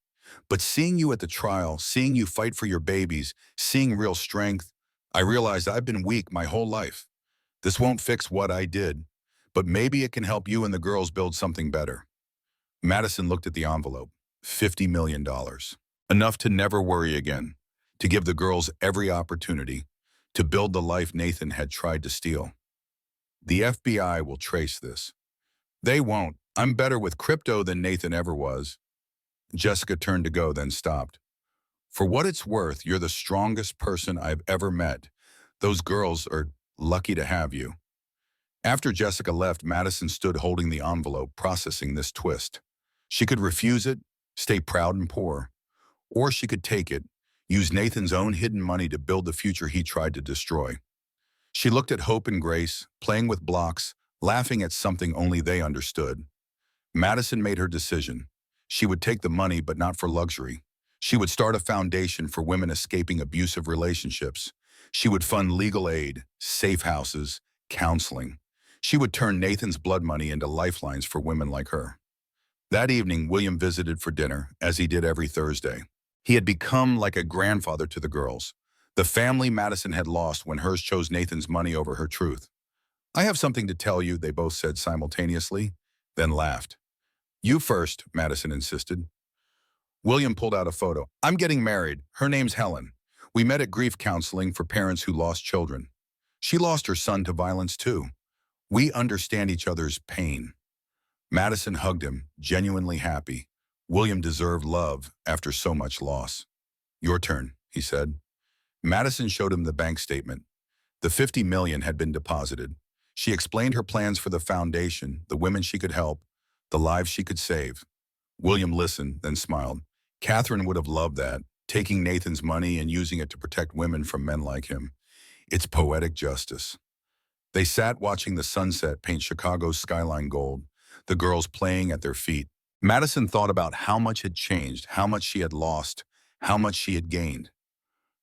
S1: But seeing you at the trial, seeing you fight for your babies, seeing real strength, I realized I've been weak my whole life. This won't fix what I did, but maybe it can help you and the girls build something better. Madison looked at the envelope. $50 million. Enough to never worry again, to give the girls every opportunity, to build the life Nathan had tried to steal. The FBI will trace this. They won't. I'm better with crypto than Nathan ever was. Jessica turned to go, then stopped. For what it's worth, you're the strongest person I've ever met. Those girls are lucky to have you. After Jessica left, Madison stood holding the envelope, processing this twist. She could refuse it, stay proud and poor, or she could take it, use Nathan's own hidden money to build the future he tried to destroy. She looked at Hope and Grace, playing with blocks, laughing at something only they understood. Madison made her decision. She would take the money, but not for luxury. She would start a foundation for women escaping abusive relationships. She would fund legal aid, safe houses, counseling. She would turn Nathan's blood money into lifelines for women like her. That evening, William visited for dinner, as he did every Thursday. He had become like a grandfather to the girls, the family Madison had lost when hers chose Nathan's money over her truth. I have something to tell you, they both said simultaneously, then laughed. You first, Madison insisted. William pulled out a photo. I'm getting married. Her name's Helen. We met at grief counseling for parents who lost children. She lost her son to violence too. We understand each other's pain. Madison hugged him, genuinely happy. William deserved love after so much loss. Your turn, he said. Madison showed him the bank statement. The $50 million had been deposited. She explained her plans for the foundation, the women she could help, the lives she could save. William listened, then smiled. Catherine would have loved that, taking Nathan's money and using it to protect women from men like him. It's poetic justice. They sat watching the sunset paint Chicago's skyline gold, the girls playing at their feet. Madison thought about how much had changed, how much she had lost, how much she had gained.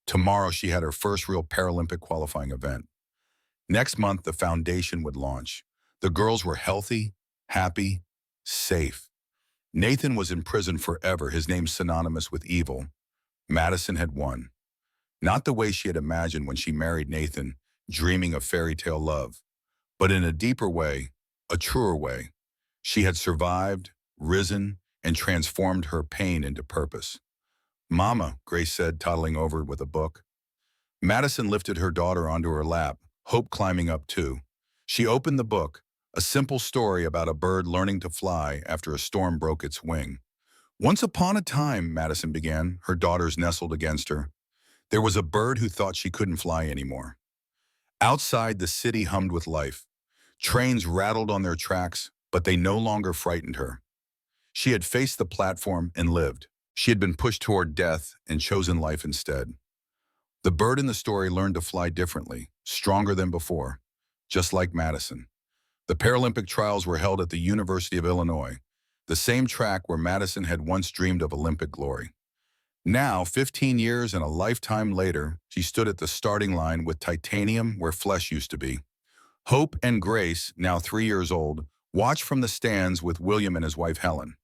S1: Tomorrow she had her first real Paralympic qualifying event. Next month, the foundation would launch. The girls were healthy, happy, safe. Nathan was in prison forever, his name synonymous with evil. Madison had won. Not the way she had imagined when she married Nathan, dreaming of fairy tale love, but in a deeper way, a truer way. She had survived, risen, and transformed her pain into purpose. Mama, Grace said, toddling over with a book. Madison lifted her daughter onto her lap, Hope climbing up too. She opened the book, a simple story about a bird learning to fly after a storm broke its wing. Once upon a time, Madison began, her daughters nestled against her, there was a bird who thought she couldn't fly anymore. Outside, the city hummed with life. Trains rattled on their tracks, but they no longer frightened her. She had faced the platform and lived. She had been pushed toward death and chosen life instead. The bird in the story learned to fly differently, stronger than before, just like Madison. The Paralympic trials were held at the University of Illinois, the same track where Madison had once dreamed of Olympic glory. Now, 15 years and a lifetime later, she stood at the starting line with titanium where flesh used to be. Hope and Grace, now 3 years old, watched from the stands with William and his wife Helen.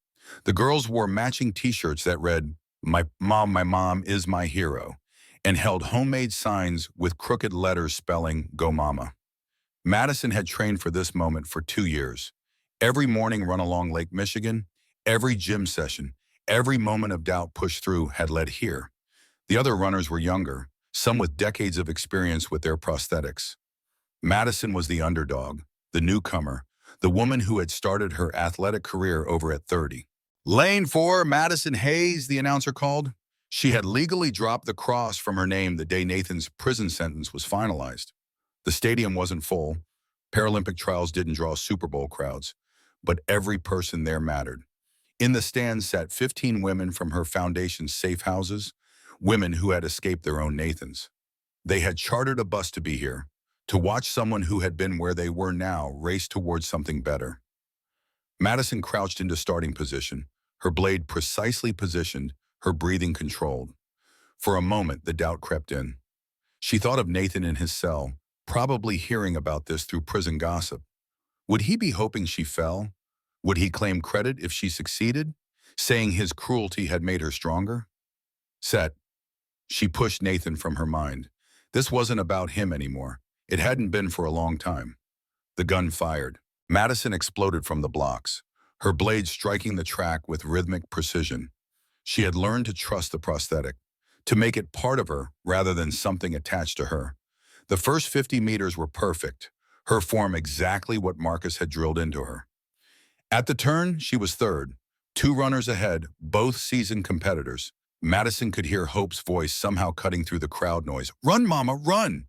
S1: The girls wore matching t-shirts that read, my mom is my hero, and held homemade signs with crooked letters spelling, Go Mama. Madison had trained for this moment for 2 years. Every morning run along Lake Michigan, every gym session, every moment of doubt pushed through had led here. The other runners were younger, some with decades of experience with their prosthetics. Madison was the underdog, the newcomer, the woman who had started her athletic career over at 30. Lane 4, Madison Hayes, the announcer called. She had legally dropped the cross from her name the day Nathan's prison sentence was finalized. The stadium wasn't full. Paralympic trials didn't draw Super Bowl crowds, but every person there mattered. In the stands sat 15 women from her foundation's safe houses, women who had escaped their own Nathans. They had chartered a bus to be here, to watch someone who had been where they were now race towards something better. Madison crouched into starting position, her blade precisely positioned, her breathing controlled. For a moment, the doubt crept in. She thought of Nathan in his cell, probably hearing about this through prison gossip. Would he be hoping she fell? Would he claim credit if she succeeded, saying his cruelty had made her stronger? Set. She pushed Nathan from her mind. This wasn't about him anymore. It hadn't been for a long time. The gun fired. Madison exploded from the blocks, her blade striking the track with rhythmic precision. She had learned to trust the prosthetic, to make it part of her rather than something attached to her. The first 50 meters were perfect, her form exactly what Marcus had drilled into her. At the turn, she was third, two runners ahead, both seasoned competitors. Madison could hear Hope's voice somehow cutting through the crowd noise. "Run, Mama, run!"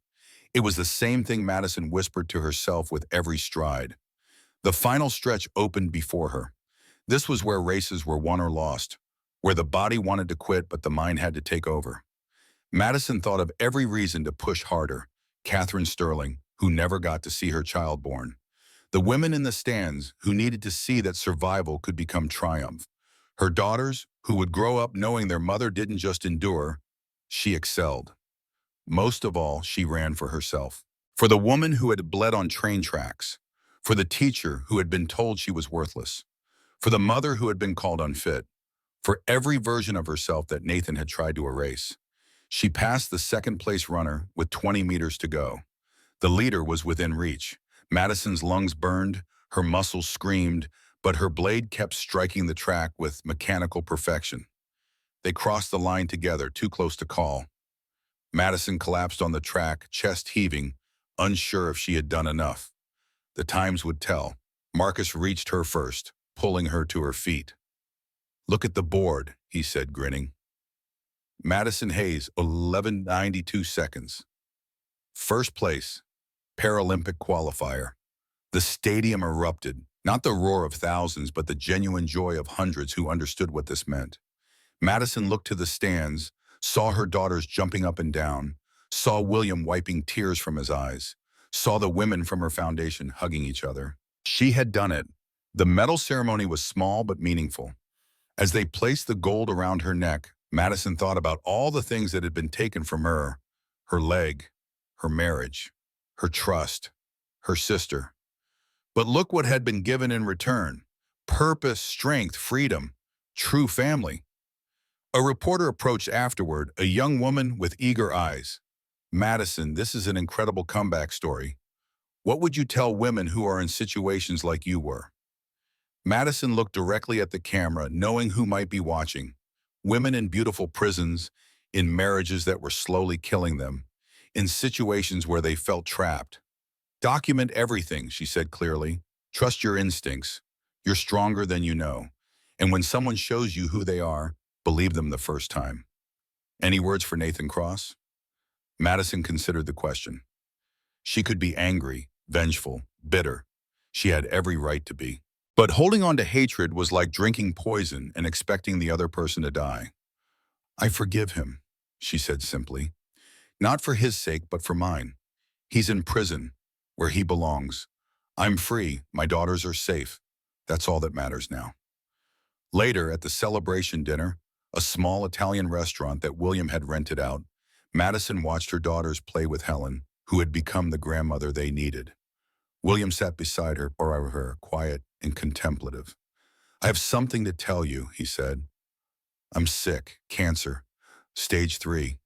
S1: It was the same thing Madison whispered to herself with every stride. The final stretch opened before her. This was where races were won or lost, where the body wanted to quit but the mind had to take over. Madison thought of every reason to push harder. Catherine Sterling, who never got to see her child born. The women in the stands, who needed to see that survival could become triumph. Her daughters, who would grow up knowing their mother didn't just endure, she excelled. Most of all, she ran for herself. For the woman who had bled on train tracks. For the teacher who had been told she was worthless. For the mother who had been called unfit. For every version of herself that Nathan had tried to erase. She passed the second-place runner with 20 meters to go. The leader was within reach. Madison's lungs burned, her muscles screamed, but her blade kept striking the track with mechanical perfection. They crossed the line together, too close to call. Madison collapsed on the track, chest heaving, unsure if she had done enough. The times would tell. Marcus reached her first, pulling her to her feet. "Look at the board," he said, grinning. Madison Hayes, 11:92 seconds. First place, Paralympic qualifier. The stadium erupted, not the roar of thousands, but the genuine joy of hundreds who understood what this meant. Madison looked to the stands, saw her daughters jumping up and down, saw William wiping tears from his eyes, saw the women from her foundation hugging each other. She had done it. The medal ceremony was small but meaningful. As they placed the gold around her neck, Madison thought about all the things that had been taken from her: her leg, her marriage, her trust, her sister. But look what had been given in return: purpose, strength, freedom, true family. A reporter approached afterward, a young woman with eager eyes. "Madison, this is an incredible comeback story. What would you tell women who are in situations like you were?" Madison looked directly at the camera, knowing who might be watching. Women in beautiful prisons, in marriages that were slowly killing them, in situations where they felt trapped. "Document everything," she said clearly. "Trust your instincts. You're stronger than you know. And when someone shows you who they are, believe them the first time." Any words for Nathan Cross? Madison considered the question. She could be angry, vengeful, bitter. She had every right to be. But holding on to hatred was like drinking poison and expecting the other person to die. "I forgive him," she said simply. "Not for his sake, but for mine. He's in prison, where he belongs. I'm free, my daughters are safe. That's all that matters now." Later, at the celebration dinner, a small Italian restaurant that William had rented out, Madison watched her daughters play with Helen, who had become the grandmother they needed. William sat beside her, quiet and contemplative. "I have something to tell you," he said. "I'm sick, cancer, stage 3.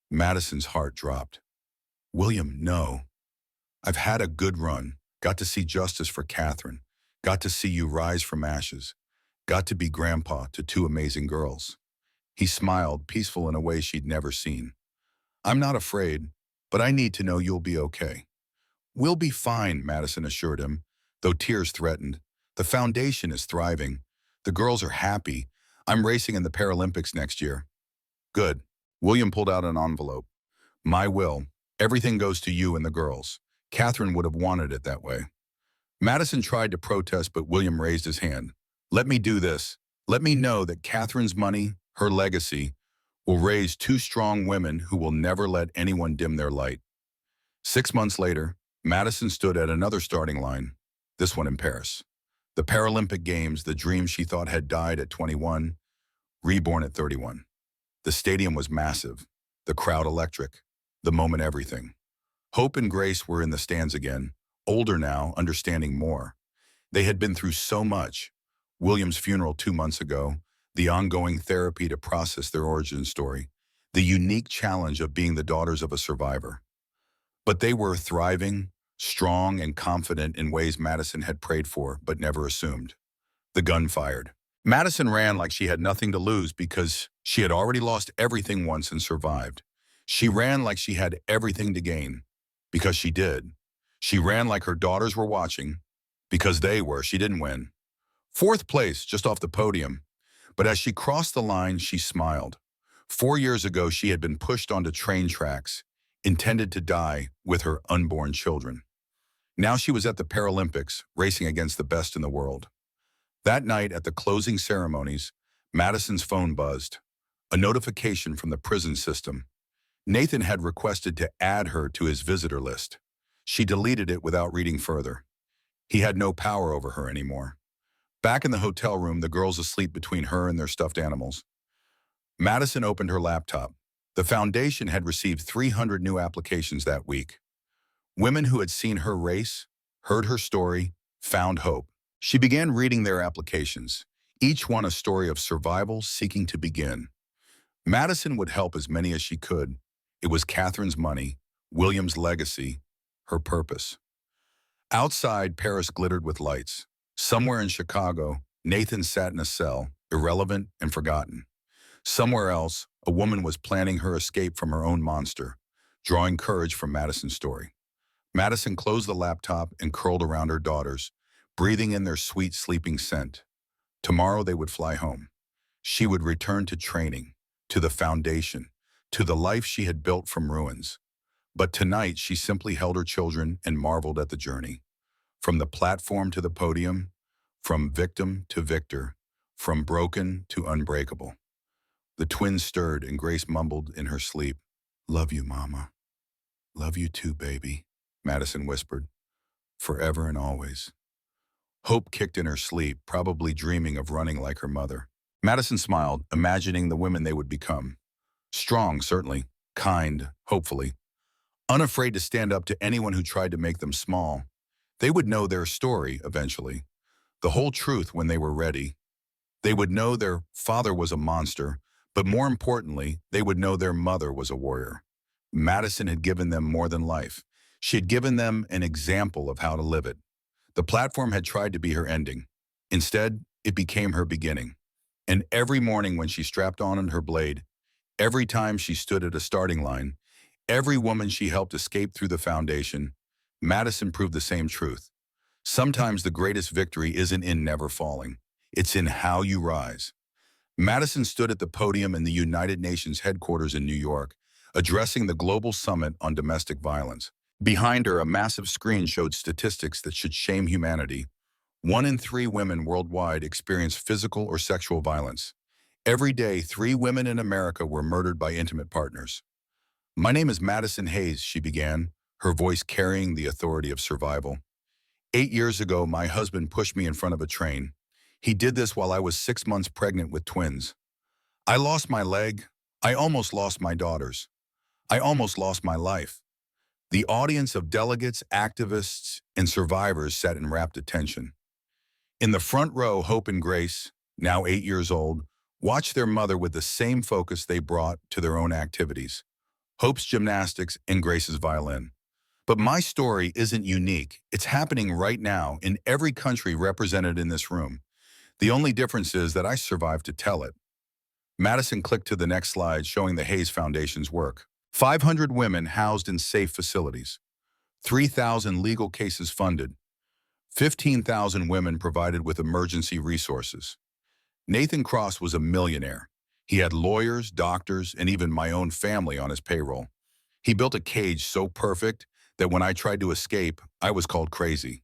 S1: Madison's heart dropped. "William, no. I've had a good run, got to see justice for Catherine, got to see you rise from ashes, got to be grandpa to 2 amazing girls." He smiled, peaceful in a way she'd never seen. "I'm not afraid, but I need to know you'll be okay." "We'll be fine," Madison assured him, though tears threatened. "The foundation is thriving. The girls are happy. I'm racing in the Paralympics next year." "Good." William pulled out an envelope. "My will. Everything goes to you and the girls. Catherine would have wanted it that way." Madison tried to protest, but William raised his hand. "Let me do this. Let me know that Catherine's money, her legacy, will raise 2 strong women who will never let anyone dim their light." 6 months later, Madison stood at another starting line, this one in Paris. The Paralympic Games, the dream she thought had died at 21, reborn at 31. The stadium was massive, the crowd electric, the moment everything. Hope and Grace were in the stands again, older now, understanding more. They had been through so much. William's funeral 2 months ago, the ongoing therapy to process their origin story, the unique challenge of being the daughters of a survivor. But they were thriving, strong, and confident in ways Madison had prayed for but never assumed. The gun fired. Madison ran like she had nothing to lose because she had already lost everything once and survived. She ran like she had everything to gain because she did. She ran like her daughters were watching because they were. She didn't win. Fourth place, just off the podium. But as she crossed the line, she smiled. 4 years ago, she had been pushed onto train tracks, intended to die with her unborn children. Now she was at the Paralympics, racing against the best in the world. That night at the closing ceremonies, Madison's phone buzzed. A notification from the prison system. Nathan had requested to add her to his visitor list. She deleted it without reading further. He had no power over her anymore. Back in the hotel room, the girls asleep between her and their stuffed animals. Madison opened her laptop. The foundation had received 300 new applications that week. Women who had seen her race, heard her story, found hope. She began reading their applications, each one a story of survival seeking to begin. Madison would help as many as she could. It was Catherine's money, William's legacy, her purpose. Outside, Paris glittered with lights. Somewhere in Chicago, Nathan sat in a cell, irrelevant and forgotten. Somewhere else, a woman was planning her escape from her own monster, drawing courage from Madison's story. Madison closed the laptop and curled around her daughters, breathing in their sweet sleeping scent. Tomorrow they would fly home. She would return to training, to the foundation, to the life she had built from ruins. But tonight she simply held her children and marveled at the journey. From the platform to the podium, from victim to victor, from broken to unbreakable. The twins stirred and Grace mumbled in her sleep, "Love you, Mama." "Love you too, baby," Madison whispered. "Forever and always." Hope kicked in her sleep, probably dreaming of running like her mother. Madison smiled, imagining the women they would become. Strong, certainly. Kind, hopefully. Unafraid to stand up to anyone who tried to make them small. They would know their story eventually. The whole truth when they were ready. They would know their father was a monster, but more importantly, they would know their mother was a warrior. Madison had given them more than life. She had given them an example of how to live it. The platform had tried to be her ending. Instead, it became her beginning. And every morning when she strapped on her blade, every time she stood at a starting line, every woman she helped escape through the foundation, Madison proved the same truth. Sometimes the greatest victory isn't in never falling. It's in how you rise. Madison stood at the podium in the United Nations headquarters in New York, addressing the global summit on domestic violence. Behind her, a massive screen showed statistics that should shame humanity. 1 in 3 women worldwide experience physical or sexual violence. Every day, 3 women in America were murdered by intimate partners. "My name is Madison Hayes," she began, her voice carrying the authority of survival. 8 years ago, my husband pushed me in front of a train. He did this while I was 6 months pregnant with twins. I lost my leg. I almost lost my daughters. I almost lost my life. The audience of delegates, activists, and survivors sat in rapt attention. In the front row, Hope and Grace, now 8 years old, watched their mother with the same focus they brought to their own activities. Hope's gymnastics and Grace's violin. But my story isn't unique. It's happening right now in every country represented in this room. The only difference is that I survived to tell it. Madison clicked to the next slide showing the Hayes Foundation's work. 500 women housed in safe facilities. 3,000 legal cases funded. 15,000 women provided with emergency resources. Nathan Cross was a millionaire. He had lawyers, doctors, and even my own family on his payroll. He built a cage so perfect that when I tried to escape, I was called crazy.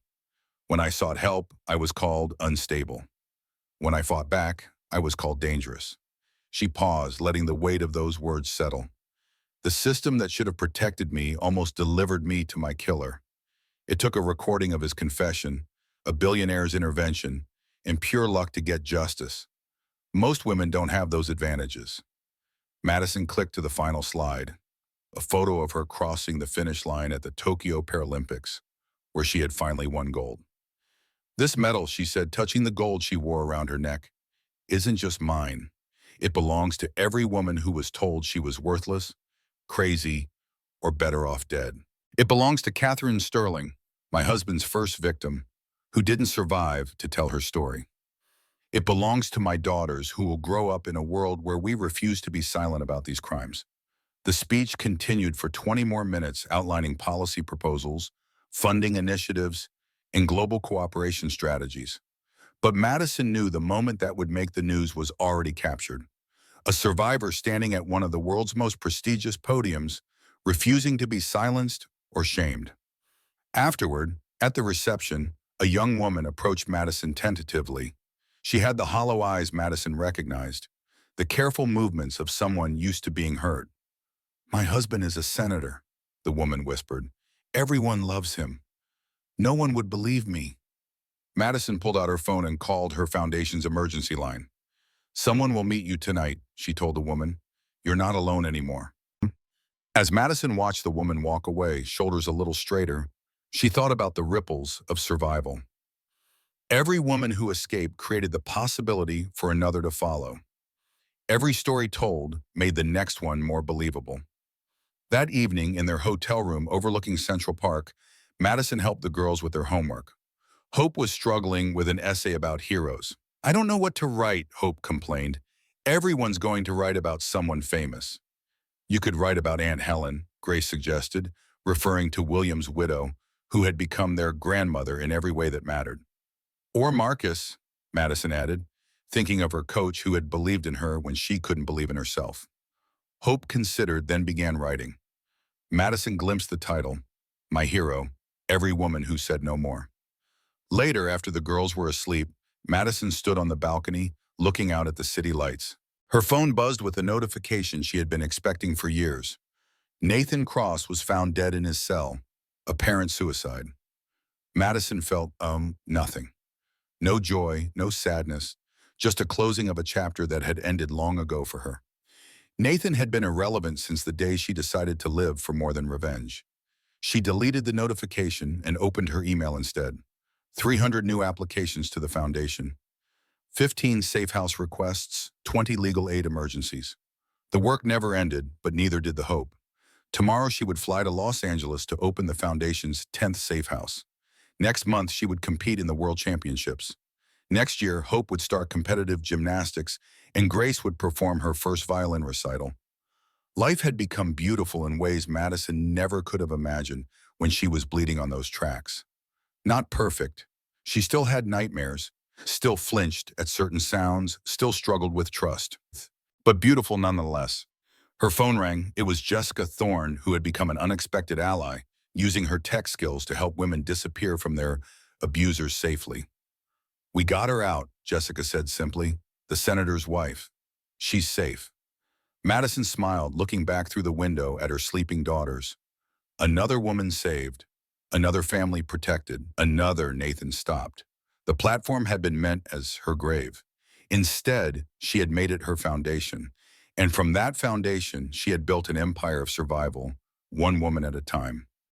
S1: When I sought help, I was called unstable. When I fought back, I was called dangerous. She paused, letting the weight of those words settle. The system that should have protected me almost delivered me to my killer. It took a recording of his confession, a billionaire's intervention, and pure luck to get justice. Most women don't have those advantages. Madison clicked to the final slide, a photo of her crossing the finish line at the Tokyo Paralympics, where she had finally won gold. This medal, she said, touching the gold she wore around her neck, isn't just mine. It belongs to every woman who was told she was worthless, crazy, or better off dead. It belongs to Catherine Sterling, my husband's first victim, who didn't survive to tell her story. It belongs to my daughters who will grow up in a world where we refuse to be silent about these crimes. The speech continued for 20 more minutes, outlining policy proposals, funding initiatives, and global cooperation strategies. But Madison knew the moment that would make the news was already captured. A survivor standing at one of the world's most prestigious podiums, refusing to be silenced or shamed. Afterward, at the reception, a young woman approached Madison tentatively. She had the hollow eyes Madison recognized, the careful movements of someone used to being hurt. "My husband is a senator," the woman whispered. "Everyone loves him. No one would believe me." Madison pulled out her phone and called her foundation's emergency line. "Someone will meet you tonight," she told the woman. "You're not alone anymore." As Madison watched the woman walk away, shoulders a little straighter, she thought about the ripples of survival. Every woman who escaped created the possibility for another to follow. Every story told made the next one more believable. That evening, in their hotel room overlooking Central Park, Madison helped the girls with their homework. Hope was struggling with an essay about heroes. "I don't know what to write," Hope complained. "Everyone's going to write about someone famous." "You could write about Aunt Helen," Grace suggested, referring to William's widow, who had become their grandmother in every way that mattered. "Or Marcus," Madison added, thinking of her coach who had believed in her when she couldn't believe in herself. Hope considered, then began writing. Madison glimpsed the title, "My Hero, Every Woman Who Said No More." Later, after the girls were asleep, Madison stood on the balcony, looking out at the city lights. Her phone buzzed with a notification she had been expecting for years. Nathan Cross was found dead in his cell, apparent suicide. Madison felt, nothing. No joy, no sadness, just a closing of a chapter that had ended long ago for her. Nathan had been irrelevant since the day she decided to live for more than revenge. She deleted the notification and opened her email instead. 300 new applications to the foundation. 15 safe house requests, 20 legal aid emergencies. The work never ended, but neither did the hope. Tomorrow she would fly to Los Angeles to open the foundation's 10th safe house. Next month she would compete in the World Championships. Next year, Hope would start competitive gymnastics, and Grace would perform her first violin recital. Life had become beautiful in ways Madison never could have imagined when she was bleeding on those tracks. Not perfect. She still had nightmares, still flinched at certain sounds, still struggled with trust. But beautiful nonetheless. Her phone rang. It was Jessica Thorne, who had become an unexpected ally, using her tech skills to help women disappear from their abusers safely. "We got her out," Jessica said simply. "The senator's wife. She's safe." Madison smiled, looking back through the window at her sleeping daughters. Another woman saved. Another family protected. Another Nathan stopped. The platform had been meant as her grave. Instead, she had made it her foundation. And from that foundation, she had built an empire of survival, one woman at a time.